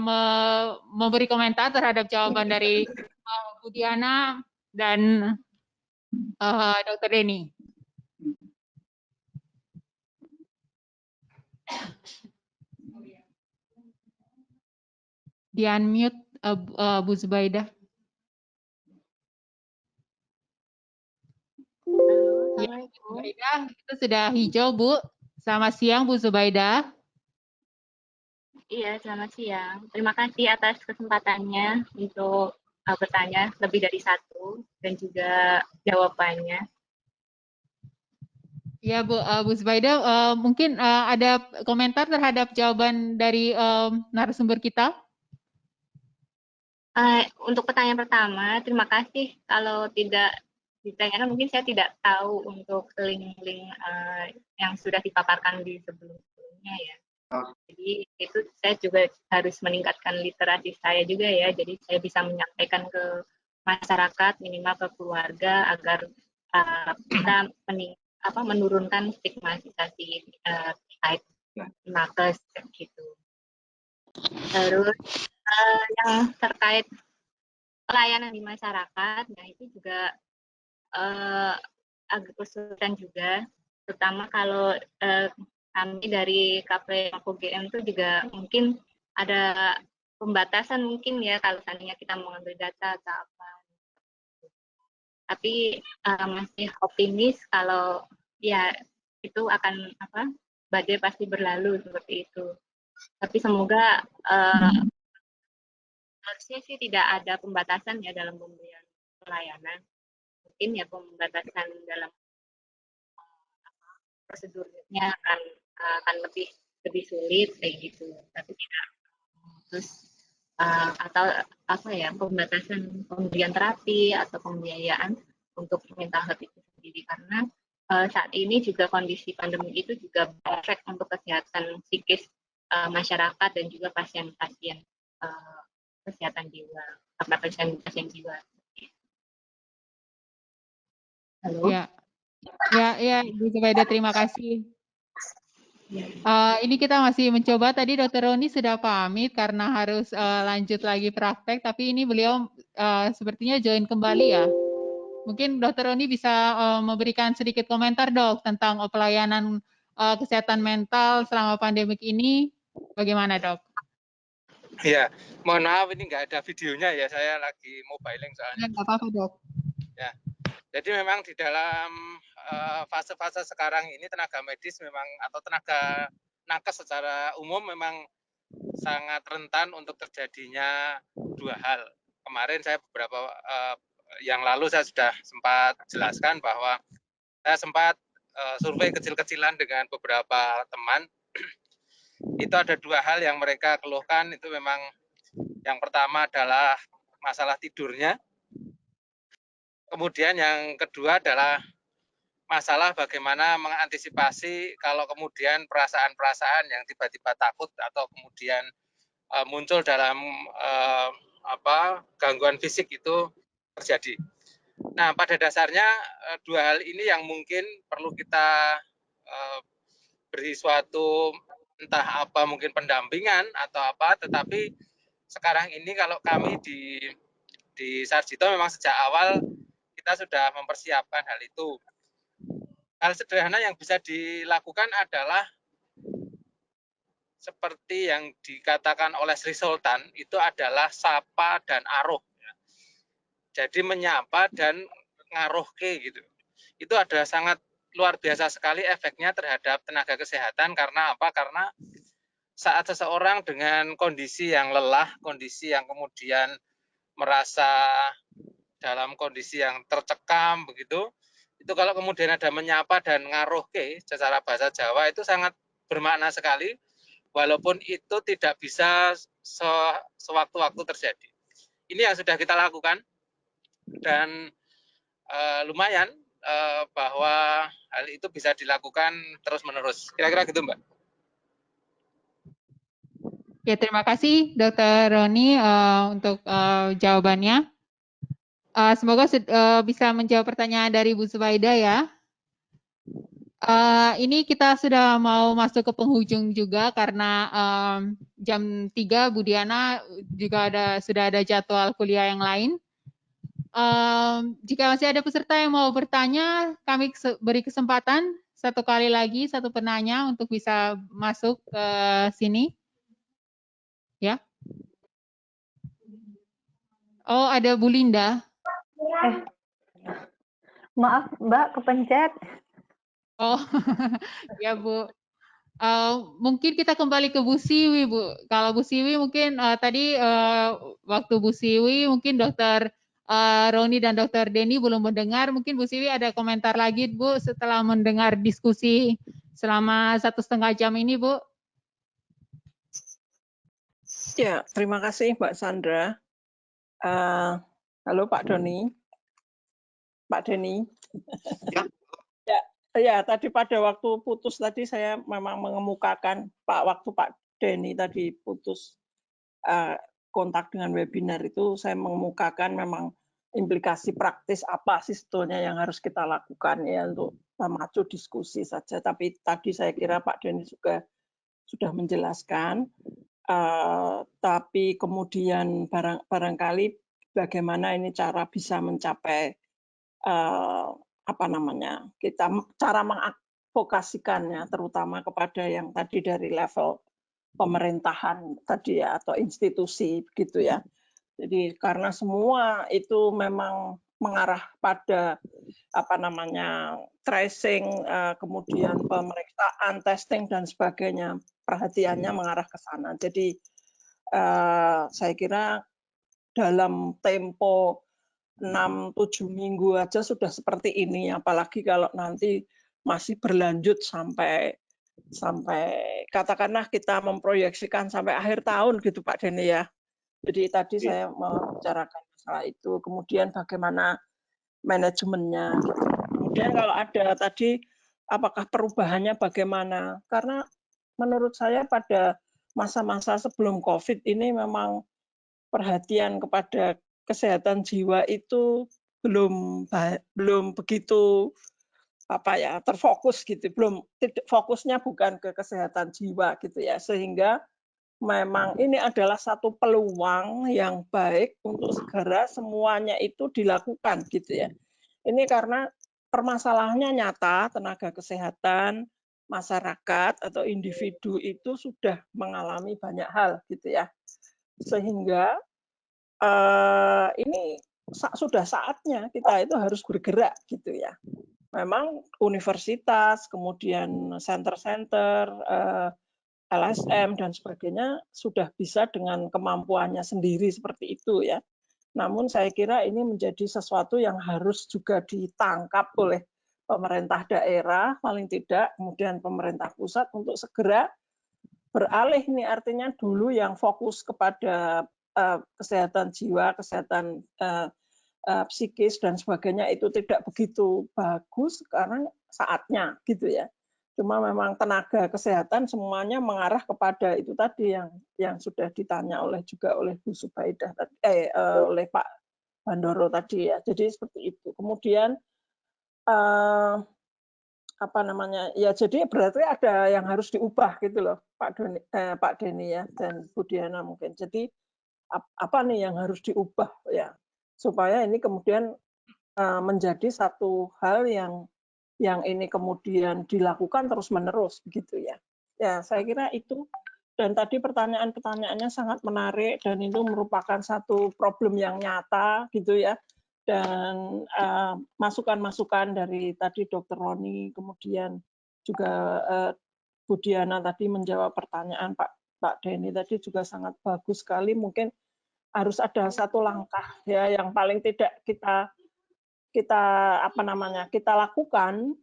memberi komentar terhadap jawaban dari Bu Diana dan Dr. Denny. Di unmute Bu Zubaida. Halo, Ya, Assalamualaikum. Zubaida, itu sudah hijau, Bu. Selamat siang, Bu Zubaida. Iya, selamat siang. Terima kasih atas kesempatannya untuk bertanya lebih dari satu dan juga jawabannya. Ya, Bu Zubaida, mungkin ada komentar terhadap jawaban dari narasumber kita? Untuk pertanyaan pertama, terima kasih. Kalau tidak ditanyakan, mungkin saya tidak tahu untuk link-link yang sudah dipaparkan di sebelum-sebelumnya ya. Jadi itu saya juga harus meningkatkan literasi saya juga ya. Jadi saya bisa menyampaikan ke masyarakat, minimal ke keluarga, agar kita menurunkan stigmatisasi terkait nakes gitu. Terus yang terkait pelayanan di masyarakat, nah itu juga agak kesulitan juga, terutama kalau kami dari KP UGM itu juga mungkin ada pembatasan mungkin ya kalau seandainya kita mengambil data atau apa. Tapi masih optimis kalau ya itu akan badai pasti berlalu seperti itu. Tapi semoga harusnya sih tidak ada pembatasan ya dalam pemberian pelayanan. Mungkin ya pembatasan dalam prosedurnya akan lebih sulit kayak gitu. Tapi tidak terus atau pembatasan pemberian terapi atau pembiayaan untuk mental health itu sendiri, karena saat ini juga kondisi pandemi itu juga berefek untuk kesehatan psikis masyarakat dan juga pasien-pasien kesehatan jiwa, pasien jiwa. Halo. Ya, Bu Zubaida, terima kasih. Ini kita masih mencoba, tadi Dr. Roni sudah pamit karena harus lanjut lagi praktek, tapi ini beliau sepertinya join kembali ya. Mungkin Dr. Roni bisa memberikan sedikit komentar, Dok, tentang pelayanan kesehatan mental selama pandemik ini. Bagaimana, Dok? Ya, mohon maaf ini nggak ada videonya ya, saya lagi mobiling soalnya. Nggak apa-apa, Dok. Ya, jadi memang di dalam fase-fase sekarang ini tenaga medis memang atau tenaga nakes secara umum memang sangat rentan untuk terjadinya dua hal. Kemarin saya beberapa yang lalu saya sudah sempat jelaskan bahwa saya sempat survei kecil-kecilan dengan beberapa teman. Itu ada dua hal yang mereka keluhkan, itu memang yang pertama adalah masalah tidurnya. Kemudian yang kedua adalah masalah bagaimana mengantisipasi kalau kemudian perasaan-perasaan yang tiba-tiba takut atau kemudian muncul dalam gangguan fisik itu terjadi. Nah, pada dasarnya dua hal ini yang mungkin perlu kita beri suatu entah apa mungkin pendampingan atau apa, tetapi sekarang ini kalau kami di Sarjito memang sejak awal kita sudah mempersiapkan hal itu. Hal sederhana yang bisa dilakukan adalah seperti yang dikatakan oleh Sri Sultan, itu adalah sapa dan aruh. Jadi menyapa dan ngaruhke gitu. Itu ada sangat luar biasa sekali efeknya terhadap tenaga kesehatan. Karena apa? Karena saat seseorang dengan kondisi yang lelah, kondisi yang kemudian merasa dalam kondisi yang tercekam begitu, itu kalau kemudian ada menyapa dan ngaruhke secara bahasa Jawa itu sangat bermakna sekali, walaupun itu tidak bisa sewaktu-waktu terjadi. Ini yang sudah kita lakukan dan lumayan bahwa hal itu bisa dilakukan terus-menerus. Kira-kira gitu, Mbak. Ya, terima kasih Dr. Roni untuk jawabannya. Semoga bisa menjawab pertanyaan dari Bu Zubaida ya. Ini kita sudah mau masuk ke penghujung juga karena jam 3 Bu Diana juga sudah ada jadwal kuliah yang lain. Jika masih ada peserta yang mau bertanya, kami beri kesempatan satu kali lagi satu penanya untuk bisa masuk ke sini. Ya. Oh, ada Bu Linda. Maaf Mbak, kepencet. Oh, ya Bu. Mungkin kita kembali ke Bu Siwi, Bu. Kalau Bu Siwi mungkin tadi waktu Bu Siwi mungkin Dokter Roni dan Dokter Denny belum mendengar. Mungkin Bu Siwi ada komentar lagi, Bu, setelah mendengar diskusi selama 1,5 jam ini, Bu. Ya, terima kasih Mbak Sandra. Halo Pak Doni. Pak Denny. Ya, tadi pada waktu putus tadi saya memang mengemukakan waktu Pak Denny tadi putus kontak dengan webinar itu, saya mengemukakan memang implikasi praktis apa sih sebetulnya yang harus kita lakukan ya untuk memacu diskusi saja. Tapi tadi saya kira Pak Denny juga sudah menjelaskan. Tapi kemudian barangkali bagaimana ini cara bisa mencapai kita cara mengadvokasikannya terutama kepada yang tadi dari level pemerintahan tadi ya atau institusi begitu ya. Jadi karena semua itu memang mengarah pada tracing, kemudian pemeriksaan, testing dan sebagainya, perhatiannya mengarah ke sana. Jadi saya kira dalam tempo 6-7 minggu aja sudah seperti ini, apalagi kalau nanti masih berlanjut sampai katakanlah kita memproyeksikan sampai akhir tahun gitu Pak Denny ya. Jadi tadi saya membicarakan masalah itu, kemudian bagaimana manajemennya gitu. Kemudian kalau ada tadi apakah perubahannya bagaimana? Karena menurut saya pada masa-masa sebelum COVID ini memang perhatian kepada kesehatan jiwa itu belum begitu terfokus gitu, fokusnya bukan ke kesehatan jiwa gitu ya, sehingga memang ini adalah satu peluang yang baik untuk segera semuanya itu dilakukan gitu ya. Ini karena permasalahannya nyata, tenaga kesehatan masyarakat atau individu itu sudah mengalami banyak hal gitu ya, sehingga ini sudah saatnya kita itu harus bergerak gitu ya. Memang universitas, kemudian center-center, LSM dan sebagainya sudah bisa dengan kemampuannya sendiri seperti itu ya. Namun saya kira ini menjadi sesuatu yang harus juga ditangkap oleh pemerintah daerah paling tidak, kemudian pemerintah pusat untuk segera beralih. Ini artinya dulu yang fokus kepada kesehatan jiwa, kesehatan psikis dan sebagainya itu tidak begitu bagus karena saatnya gitu ya. Cuma memang tenaga kesehatan semuanya mengarah kepada itu tadi yang sudah ditanya oleh Bu Subaidah oleh Pak Bandoro tadi ya. Jadi seperti itu. Kemudian jadi berarti ada yang harus diubah gitu loh Pak Denny ya dan Bu Diana mungkin. Jadi apa nih yang harus diubah ya supaya ini kemudian menjadi satu hal yang ini kemudian dilakukan terus-menerus begitu ya. Ya, saya kira itu. Dan tadi pertanyaan-pertanyaannya sangat menarik dan itu merupakan satu problem yang nyata gitu ya. Dan masukan-masukan dari tadi Dr. Roni, kemudian juga Bu Diana tadi menjawab pertanyaan Pak Denny tadi juga sangat bagus sekali. Mungkin harus ada satu langkah ya yang paling tidak kita lakukan.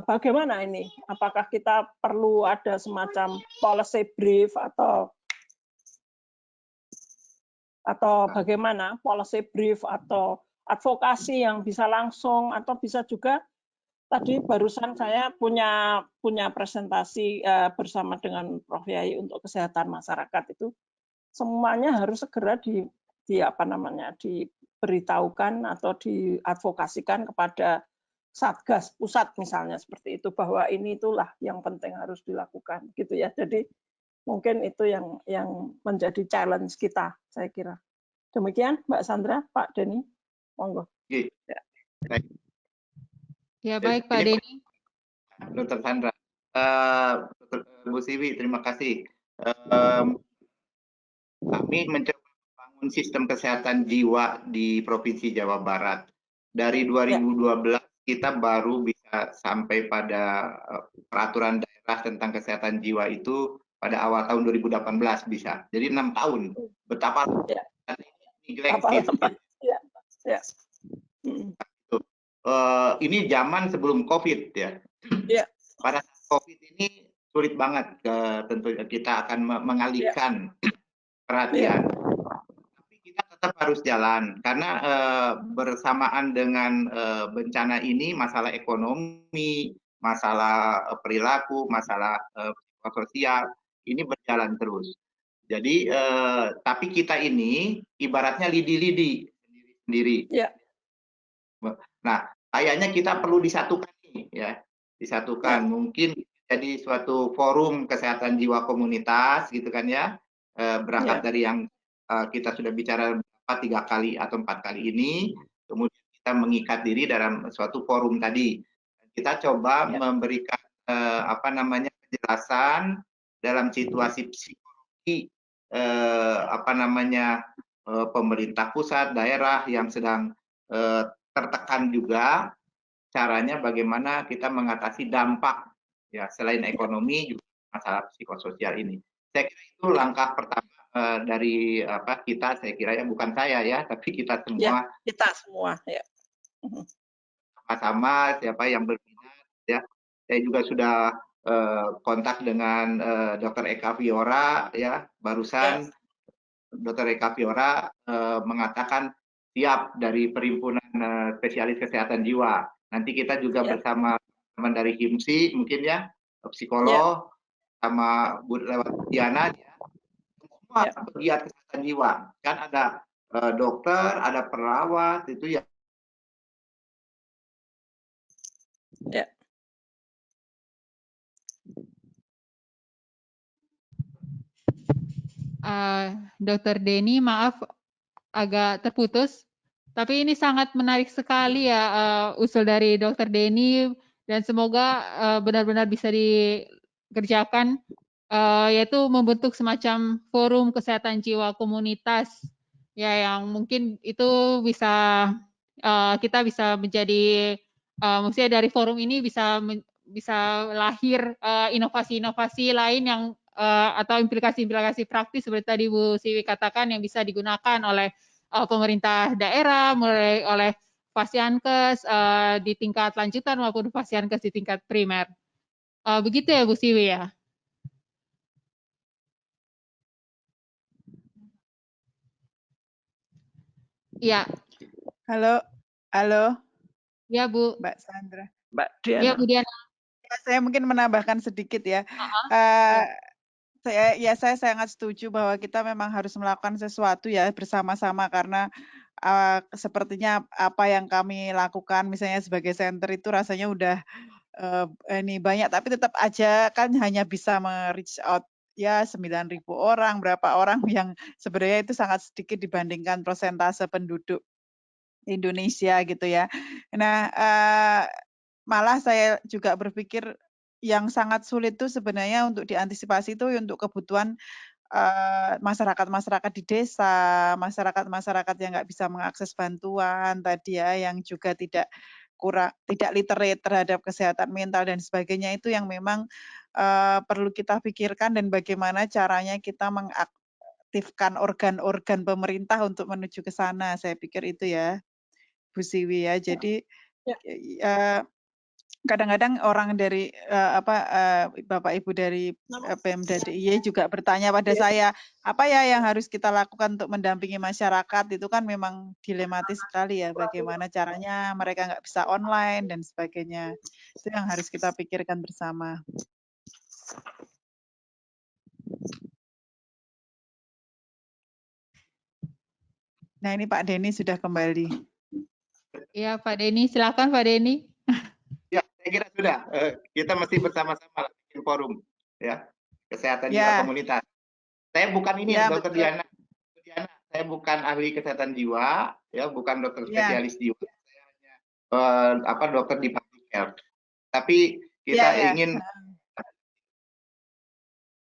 Bagaimana ini? Apakah kita perlu ada semacam policy brief atau bagaimana policy brief atau advokasi yang bisa langsung atau bisa juga tadi barusan saya punya presentasi bersama dengan Prof Yai untuk kesehatan masyarakat itu semuanya harus segera diberitahukan atau diadvokasikan kepada satgas pusat misalnya seperti itu, bahwa ini itulah yang penting harus dilakukan gitu ya. Jadi mungkin itu yang menjadi challenge kita, saya kira. Demikian Mbak Sandra, Pak Denny, monggo. Oke. Ya. Baik. Ya baik Pak Ini Denny. Dr. Sandra, Bu Siwi, terima kasih. Kami mencoba membangun sistem kesehatan jiwa di Provinsi Jawa Barat. Dari 2012 kita baru bisa sampai pada peraturan daerah tentang kesehatan jiwa itu pada awal tahun 2018 bisa. Jadi 6 tahun. Betapa ini zaman sebelum COVID ya. Pada saat COVID ini sulit banget tentu kita akan mengalihkan perhatian. Tapi kita tetap harus jalan karena bersamaan dengan bencana ini, masalah ekonomi, masalah perilaku, masalah sosial ini berjalan terus. Jadi tapi kita ini ibaratnya lidi-lidi sendiri. Nah, kayaknya kita perlu disatukan nih ya, disatukan. Mungkin jadi suatu forum kesehatan jiwa komunitas gitu kan ya. Berangkat dari yang kita sudah bicara 3 kali atau 4 kali ini, kemudian kita mengikat diri dalam suatu forum tadi. Kita coba memberikan penjelasan dalam situasi psikologi pemerintah pusat, daerah yang sedang tertekan juga, caranya bagaimana kita mengatasi dampak ya selain ekonomi juga masalah psikososial ini. Saya kira itu langkah pertama dari kita, saya kira ya, bukan saya ya, tapi kita semua. Ya, kita semua ya. Sama-sama siapa yang berminat ya. Saya juga sudah kontak dengan Dr. Eka Fiora ya, barusan Dr. Eka Fiora mengatakan siap dari Perhimpunan Spesialis Kesehatan Jiwa. Nanti kita juga bersama teman dari HIMSI mungkin ya, psikolog sama Bu Diana ya. Semua pegiat kesehatan jiwa. Kan ada dokter, ada perawat itu ya. Dr. Denny, maaf agak terputus, tapi ini sangat menarik sekali ya usul dari Dr. Denny, dan semoga benar-benar bisa dikerjakan, yaitu membentuk semacam forum kesehatan jiwa komunitas ya, yang mungkin itu bisa kita bisa menjadi maksudnya dari forum ini bisa lahir inovasi-inovasi lain yang atau implikasi-implikasi praktis seperti tadi Bu Siwi katakan yang bisa digunakan oleh pemerintah daerah, mulai oleh Fasiankes di tingkat lanjutan maupun Fasiankes di tingkat primer. Begitu ya Bu Siwi ya? Iya. Halo, halo. Ya Bu. Mbak Sandra. Mbak Diana. Ya Bu Diana. Ya, saya mungkin menambahkan sedikit ya. Saya sangat setuju bahwa kita memang harus melakukan sesuatu ya bersama-sama, karena sepertinya apa yang kami lakukan misalnya sebagai center itu rasanya udah ini banyak, tapi tetap aja kan hanya bisa reach out ya 9.000 orang, berapa orang yang sebenarnya itu sangat sedikit dibandingkan persentase penduduk Indonesia gitu ya. Nah, malah saya juga berpikir yang sangat sulit itu sebenarnya untuk diantisipasi itu untuk kebutuhan masyarakat-masyarakat di desa, masyarakat-masyarakat yang nggak bisa mengakses bantuan tadi ya, yang juga tidak literate terhadap kesehatan mental dan sebagainya, itu yang memang perlu kita pikirkan, dan bagaimana caranya kita mengaktifkan organ-organ pemerintah untuk menuju ke sana. Saya pikir itu ya, Bu Siwi ya. Jadi kadang-kadang orang dari Bapak Ibu dari Pemda DIY juga bertanya pada saya, apa ya yang harus kita lakukan untuk mendampingi masyarakat? Itu kan memang dilematis sekali ya, bagaimana caranya mereka nggak bisa online dan sebagainya. Itu yang harus kita pikirkan bersama. Nah, ini Pak Denny sudah kembali. Ya Pak Denny, silakan Pak Denny. kira sudah. Kita mesti bersama-sama bikin forum ya kesehatan jiwa Ya, komunitas. Saya bukan ini ya Dokter betul. Diana. Saya bukan ahli kesehatan jiwa, ya bukan dokter Ya, spesialis jiwa. Saya hanya dokter di public health. Tapi ya, kita ya. ingin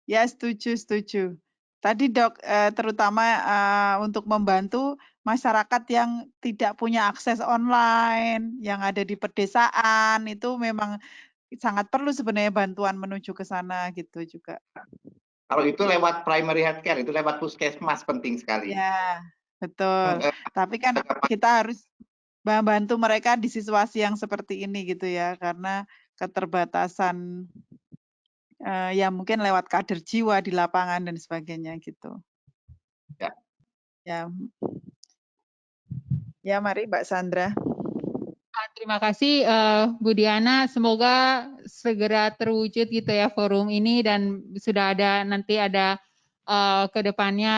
Ya, setuju. Tadi Dok, terutama untuk membantu masyarakat yang tidak punya akses online, yang ada di pedesaan, itu memang sangat perlu sebenarnya bantuan menuju ke sana gitu juga. kalau itu lewat primary healthcare, itu lewat puskesmas penting sekali. Ya, betul. Tapi kan kita harus membantu mereka di situasi yang seperti ini gitu ya, karena keterbatasan ya mungkin lewat kader jiwa di lapangan dan sebagainya gitu. Ya. Ya. Ya, mari Mbak Sandra. Terima kasih Bu Diana, semoga segera terwujud gitu ya forum ini dan sudah nanti ada ke depannya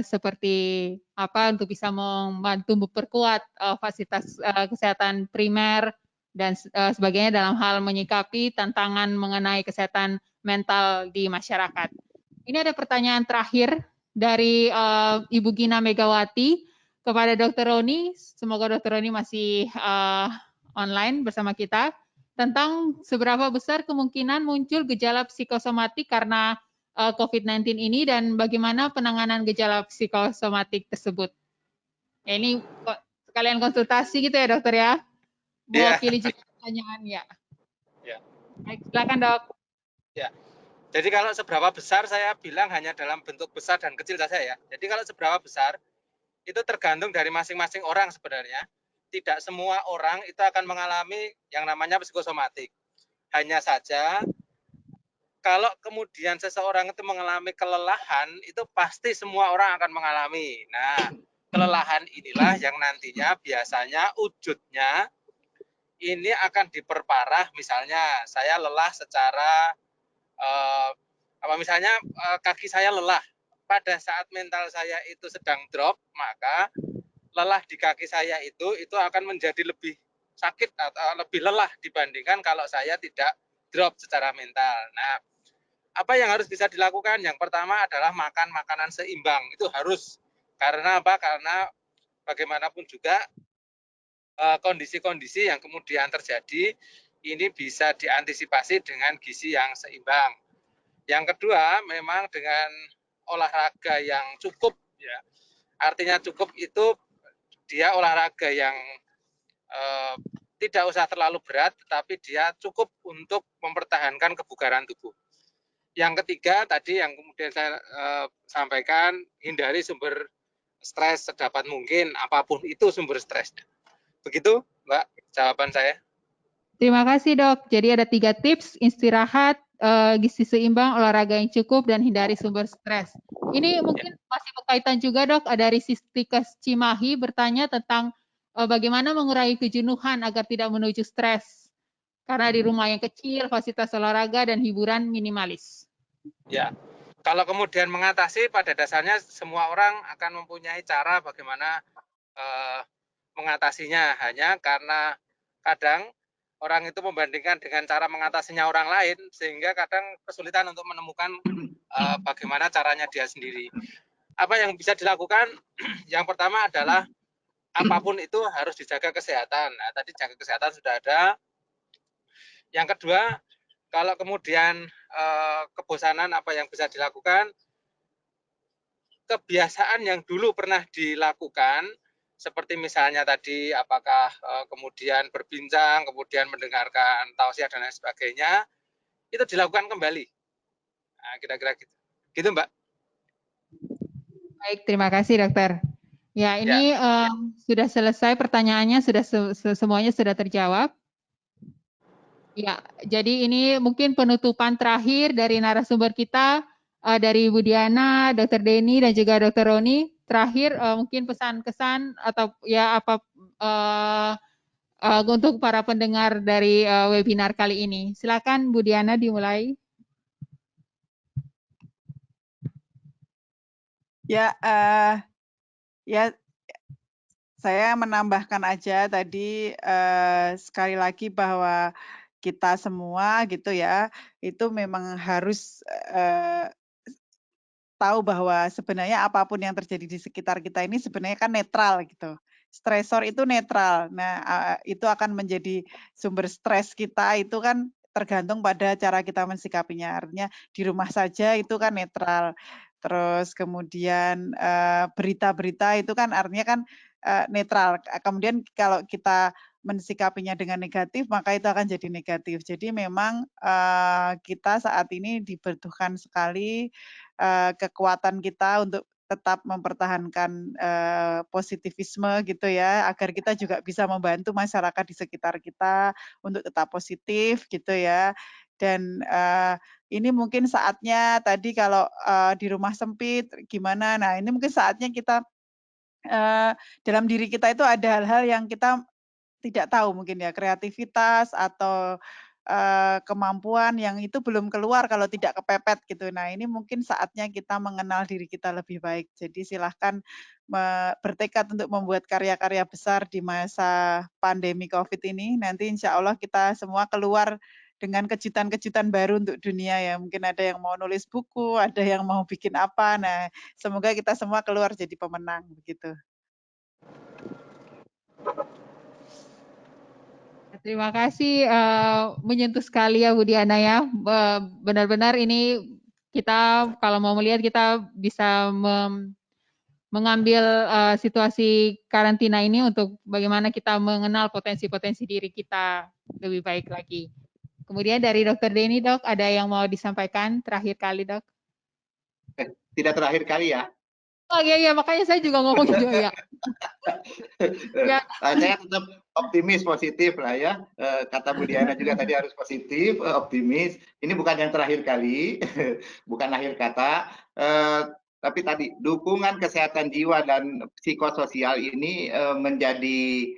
seperti apa untuk bisa membantu memperkuat fasilitas kesehatan primer dan sebagainya dalam hal menyikapi tantangan mengenai kesehatan mental di masyarakat. Ini ada pertanyaan terakhir dari Ibu Gina Megawati kepada Dr. Roni. Semoga Dr. Roni masih online bersama kita, tentang seberapa besar kemungkinan muncul gejala psikosomatik karena COVID-19 ini dan bagaimana penanganan gejala psikosomatik tersebut. Ya, ini sekalian konsultasi gitu ya dokter ya, mewakili juga pertanyaan ya. Baik, silakan dok. Ya. Jadi kalau seberapa besar saya bilang hanya dalam bentuk besar dan kecil saja ya. Jadi kalau seberapa besar itu tergantung dari masing-masing orang sebenarnya. Tidak semua orang itu akan mengalami yang namanya psikosomatik. Hanya saja kalau kemudian seseorang itu mengalami kelelahan, itu pasti semua orang akan mengalami. Nah, kelelahan inilah yang nantinya biasanya wujudnya ini akan diperparah. Misalnya saya lelah secara misalnya kaki saya lelah. Pada saat mental saya itu sedang drop, maka lelah di kaki saya itu akan menjadi lebih sakit atau lebih lelah dibandingkan kalau saya tidak drop secara mental. Nah, apa yang harus bisa dilakukan? Yang pertama adalah makan makanan seimbang. Itu harus. Karena apa? Karena bagaimanapun juga kondisi-kondisi yang kemudian terjadi ini bisa diantisipasi dengan gizi yang seimbang. Yang kedua, memang dengan olahraga yang cukup ya. Artinya cukup itu dia olahraga yang tidak usah terlalu berat, tetapi dia cukup untuk mempertahankan kebugaran tubuh. Yang ketiga tadi yang kemudian saya sampaikan, hindari sumber stres sedapat mungkin, apapun itu sumber stres. Begitu, Mbak, jawaban saya. Terima kasih dok. Jadi ada 3 tips: istirahat, gizi seimbang, olahraga yang cukup, dan hindari sumber stres. Ini mungkin masih berkaitan juga dok. Ada Ristikes Cimahi bertanya tentang bagaimana mengurangi kejenuhan agar tidak menuju stres. Karena di rumah yang kecil, fasilitas olahraga dan hiburan minimalis. Ya, kalau kemudian mengatasi, pada dasarnya semua orang akan mempunyai cara bagaimana mengatasinya. Hanya karena kadang orang itu membandingkan dengan cara mengatasinya orang lain, sehingga kadang kesulitan untuk menemukan bagaimana caranya dia sendiri. Apa yang bisa dilakukan? Yang pertama adalah apapun itu harus dijaga kesehatan. Nah, tadi jaga kesehatan sudah ada. Yang kedua, kalau kemudian kebosanan, apa yang bisa dilakukan? Kebiasaan yang dulu pernah dilakukan, seperti misalnya tadi apakah kemudian berbincang, kemudian mendengarkan tausiah dan lain sebagainya, itu dilakukan kembali. Nah, kira-kira gitu. Gitu, Mbak. Baik, terima kasih dokter. Ya, ini sudah selesai pertanyaannya, sudah semuanya sudah terjawab. Ya, jadi ini mungkin penutupan terakhir dari narasumber kita, dari Bu Diana, Dr. Denny, dan juga Dr. Roni. Terakhir mungkin pesan-kesan atau ya apa untuk para pendengar dari webinar kali ini. Silakan Bu Diana dimulai. Ya, ya saya menambahkan aja tadi sekali lagi bahwa kita semua gitu ya, itu memang harus tahu bahwa sebenarnya apapun yang terjadi di sekitar kita ini sebenarnya kan netral gitu. Stresor itu netral. Nah, itu akan menjadi sumber stres kita itu kan tergantung pada cara kita mensikapinya. Artinya di rumah saja itu kan netral. Terus kemudian berita-berita itu kan artinya kan netral. Kemudian kalau kita mensikapinya dengan negatif, maka itu akan jadi negatif. Jadi memang kita saat ini dibutuhkan sekali kekuatan kita untuk tetap mempertahankan positivisme gitu ya, agar kita juga bisa membantu masyarakat di sekitar kita untuk tetap positif gitu ya. Dan ini mungkin saatnya tadi kalau di rumah sempit gimana, nah ini mungkin saatnya kita dalam diri kita itu ada hal-hal yang kita tidak tahu mungkin ya, kreativitas atau kemampuan yang itu belum keluar kalau tidak kepepet gitu. Nah, ini mungkin saatnya kita mengenal diri kita lebih baik. Jadi silahkan bertekad untuk membuat karya-karya besar di masa pandemi COVID ini. Nanti insya Allah kita semua keluar dengan kejutan-kejutan baru untuk dunia ya. Mungkin ada yang mau nulis buku, ada yang mau bikin apa. Nah, semoga kita semua keluar jadi pemenang begitu. Terima kasih, menyentuh sekali ya Bu Diana ya. Benar-benar ini kita kalau mau melihat kita bisa mengambil situasi karantina ini untuk bagaimana kita mengenal potensi-potensi diri kita lebih baik lagi. Kemudian dari Dr. Denny, Dok, ada yang mau disampaikan terakhir kali, Dok? Tidak terakhir kali ya. Oh iya, makanya saya juga ngomong juga ya. Ya. Saya tetap optimis, positif lah ya. Kata Bu Diana juga tadi harus positif, optimis. Ini bukan yang terakhir kali, bukan akhir kata. Tapi tadi dukungan kesehatan jiwa dan psikososial ini menjadi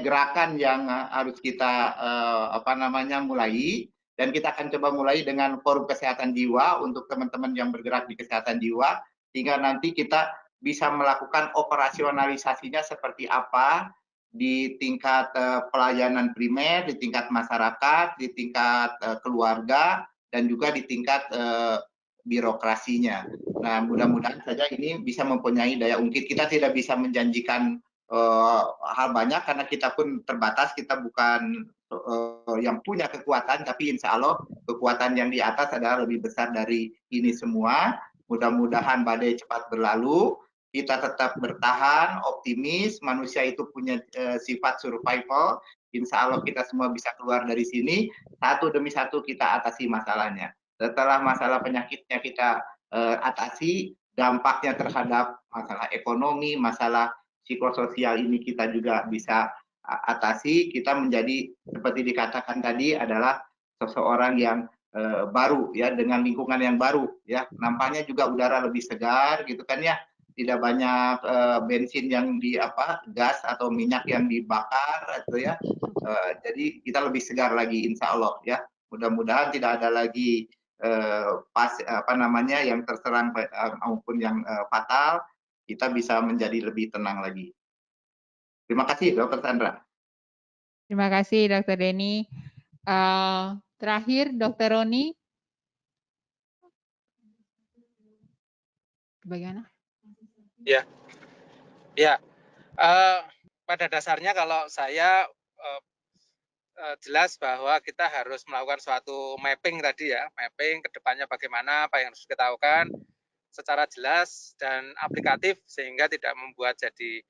gerakan yang harus kita mulai. Dan kita akan coba mulai dengan forum kesehatan jiwa untuk teman-teman yang bergerak di kesehatan jiwa, sehingga nanti kita bisa melakukan operasionalisasinya seperti apa di tingkat pelayanan primer, di tingkat masyarakat, di tingkat keluarga, dan juga di tingkat birokrasinya. Nah, mudah-mudahan saja ini bisa mempunyai daya ungkit. Kita tidak bisa menjanjikan hal banyak karena kita pun terbatas, kita bukan yang punya kekuatan, tapi insya Allah kekuatan yang di atas adalah lebih besar dari ini semua. Mudah-mudahan badai cepat berlalu, kita tetap bertahan, optimis, manusia itu punya sifat survival, insya Allah kita semua bisa keluar dari sini, satu demi satu kita atasi masalahnya. Setelah masalah penyakitnya kita atasi, dampaknya terhadap masalah ekonomi, masalah psikososial ini kita juga bisa atasi, kita menjadi seperti dikatakan tadi adalah seseorang yang baru ya, dengan lingkungan yang baru ya, nampaknya juga udara lebih segar gitu kan ya, tidak banyak bensin yang gas atau minyak yang dibakar gitu ya, jadi kita lebih segar lagi insya Allah ya. Mudah-mudahan tidak ada lagi yang terserang maupun yang fatal, kita bisa menjadi lebih tenang lagi. Terima kasih, Dr. Sandra. Terima kasih, Dr. Denny. Terakhir, Dr. Roni. Bagaimana? Ya. Pada dasarnya kalau saya jelas bahwa kita harus melakukan suatu mapping tadi ya, mapping ke depannya bagaimana, apa yang harus kita lakukan secara jelas dan aplikatif sehingga tidak membuat jadi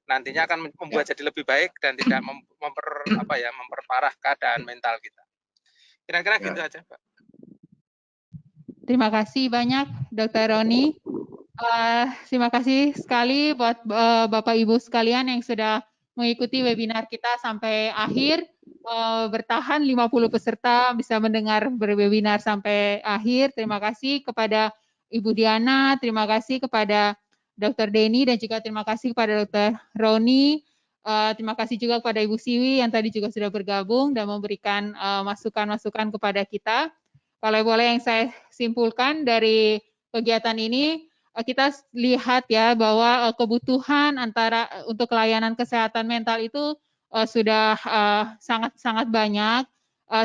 nantinya akan membuat jadi lebih baik dan tidak memperparah keadaan mental kita. Kira-kira gitu aja, Pak. Terima kasih banyak, Dr. Roni. Terima kasih sekali buat Bapak Ibu sekalian yang sudah mengikuti webinar kita sampai akhir. Bertahan 50 peserta bisa mendengar berwebinar sampai akhir. Terima kasih kepada Ibu Diana, terima kasih kepada Dr. Denny, dan juga terima kasih kepada Dr. Roni. Terima kasih juga kepada Ibu Siwi yang tadi juga sudah bergabung dan memberikan masukan-masukan kepada kita. Kalau boleh yang saya simpulkan dari kegiatan ini, kita lihat ya bahwa kebutuhan untuk layanan kesehatan mental itu sudah sangat banyak.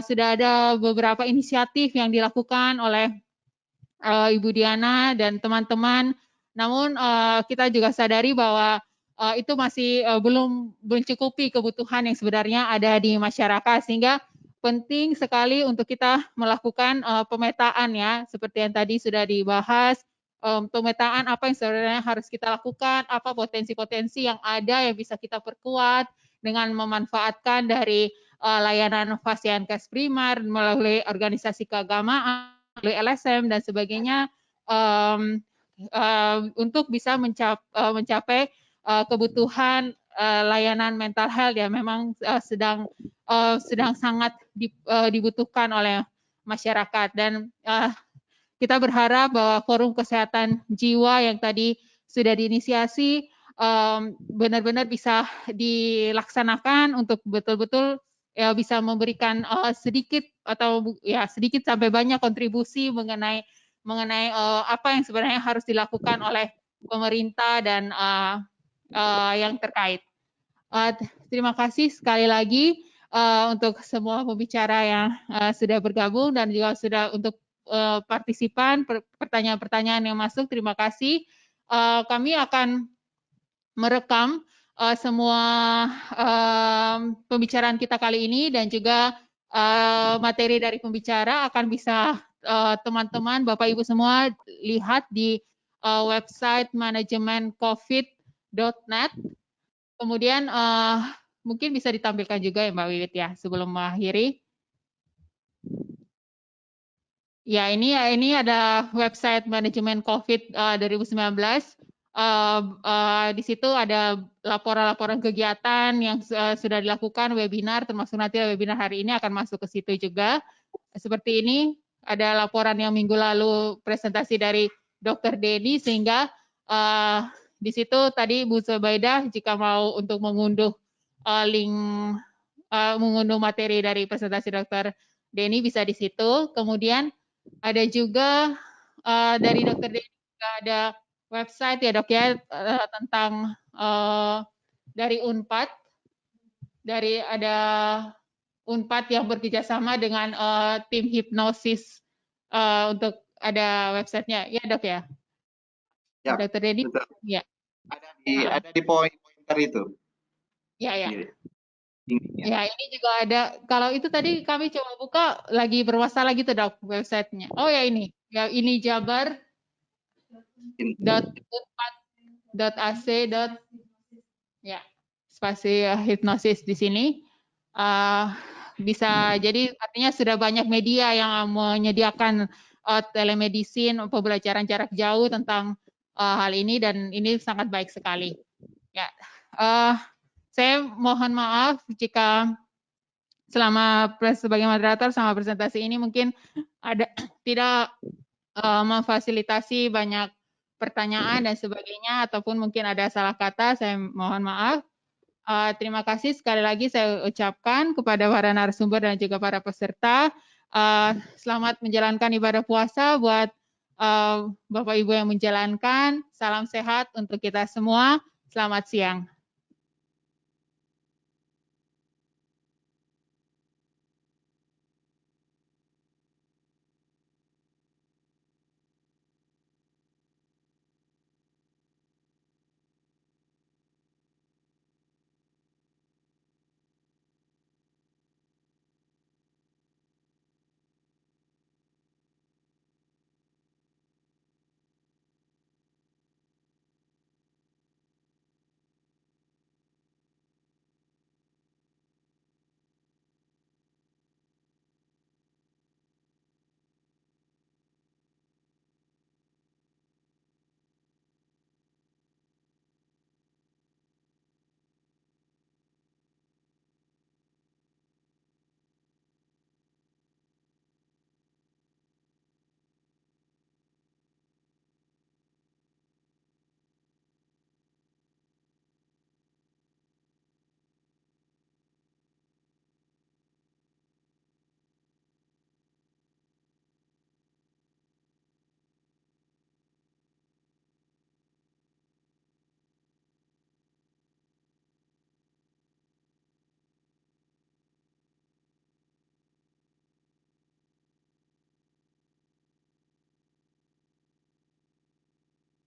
Sudah ada beberapa inisiatif yang dilakukan oleh Ibu Diana dan teman-teman. Namun kita juga sadari bahwa itu masih belum mencukupi kebutuhan yang sebenarnya ada di masyarakat, sehingga penting sekali untuk kita melakukan pemetaan ya, seperti yang tadi sudah dibahas, pemetaan apa yang sebenarnya harus kita lakukan, apa potensi-potensi yang ada yang bisa kita perkuat dengan memanfaatkan dari layanan Fasiankes Primer melalui organisasi keagamaan, melalui LSM dan sebagainya, untuk bisa mencapai kebutuhan layanan mental health yang memang sedang sangat dibutuhkan oleh masyarakat. Dan kita berharap bahwa Forum Kesehatan Jiwa yang tadi sudah diinisiasi benar-benar bisa dilaksanakan untuk betul-betul ya bisa memberikan sedikit atau ya sedikit sampai banyak kontribusi mengenai apa yang sebenarnya harus dilakukan oleh pemerintah dan yang terkait. Terima kasih sekali lagi untuk semua pembicara yang sudah bergabung dan juga sudah untuk partisipan pertanyaan-pertanyaan yang masuk. Terima kasih. Kami akan merekam semua pembicaraan kita kali ini dan juga materi dari pembicara akan bisa teman-teman, Bapak Ibu semua lihat di website manajemencovid.net. Kemudian mungkin bisa ditampilkan juga ya Mbak Wiwit ya sebelum mengakhiri. Ya, ini ada website manajemen COVID 2019. Di situ ada laporan-laporan kegiatan yang sudah dilakukan, webinar, termasuk nanti webinar hari ini akan masuk ke situ juga. Seperti ini, ada laporan yang minggu lalu presentasi dari Dr. Denny, sehingga di situ tadi Bu Zubaidah jika mau untuk mengunduh link, mengunduh materi dari presentasi Dr. Denny bisa di situ. Kemudian ada juga dari Dr. Denny juga ada website ya Dok ya tentang dari UNPAD, dari ada UNPAD yang bekerjasama dengan tim hipnosis untuk ada websitenya ya Dok ya. Ya, Dr. Denny ya. Ada di pointer itu. Ya ya. Ininya. Ya, ini juga ada. Kalau itu tadi kami coba buka lagi bermasalah gitu Dok websitenya. Oh ya ini. Ya ini jabar.unpad.ac. Ya, spasi hipnosis di sini. Bisa jadi artinya sudah banyak media yang menyediakan telemedicine, pembelajaran jarak jauh tentang hal ini dan ini sangat baik sekali. Ya, saya mohon maaf jika selama sebagai moderator sama presentasi ini mungkin ada tidak memfasilitasi banyak pertanyaan dan sebagainya ataupun mungkin ada salah kata, saya mohon maaf. Terima kasih sekali lagi saya ucapkan kepada para narasumber dan juga para peserta. Selamat menjalankan ibadah puasa buat Bapak Ibu yang menjalankan. Salam sehat untuk kita semua. Selamat siang.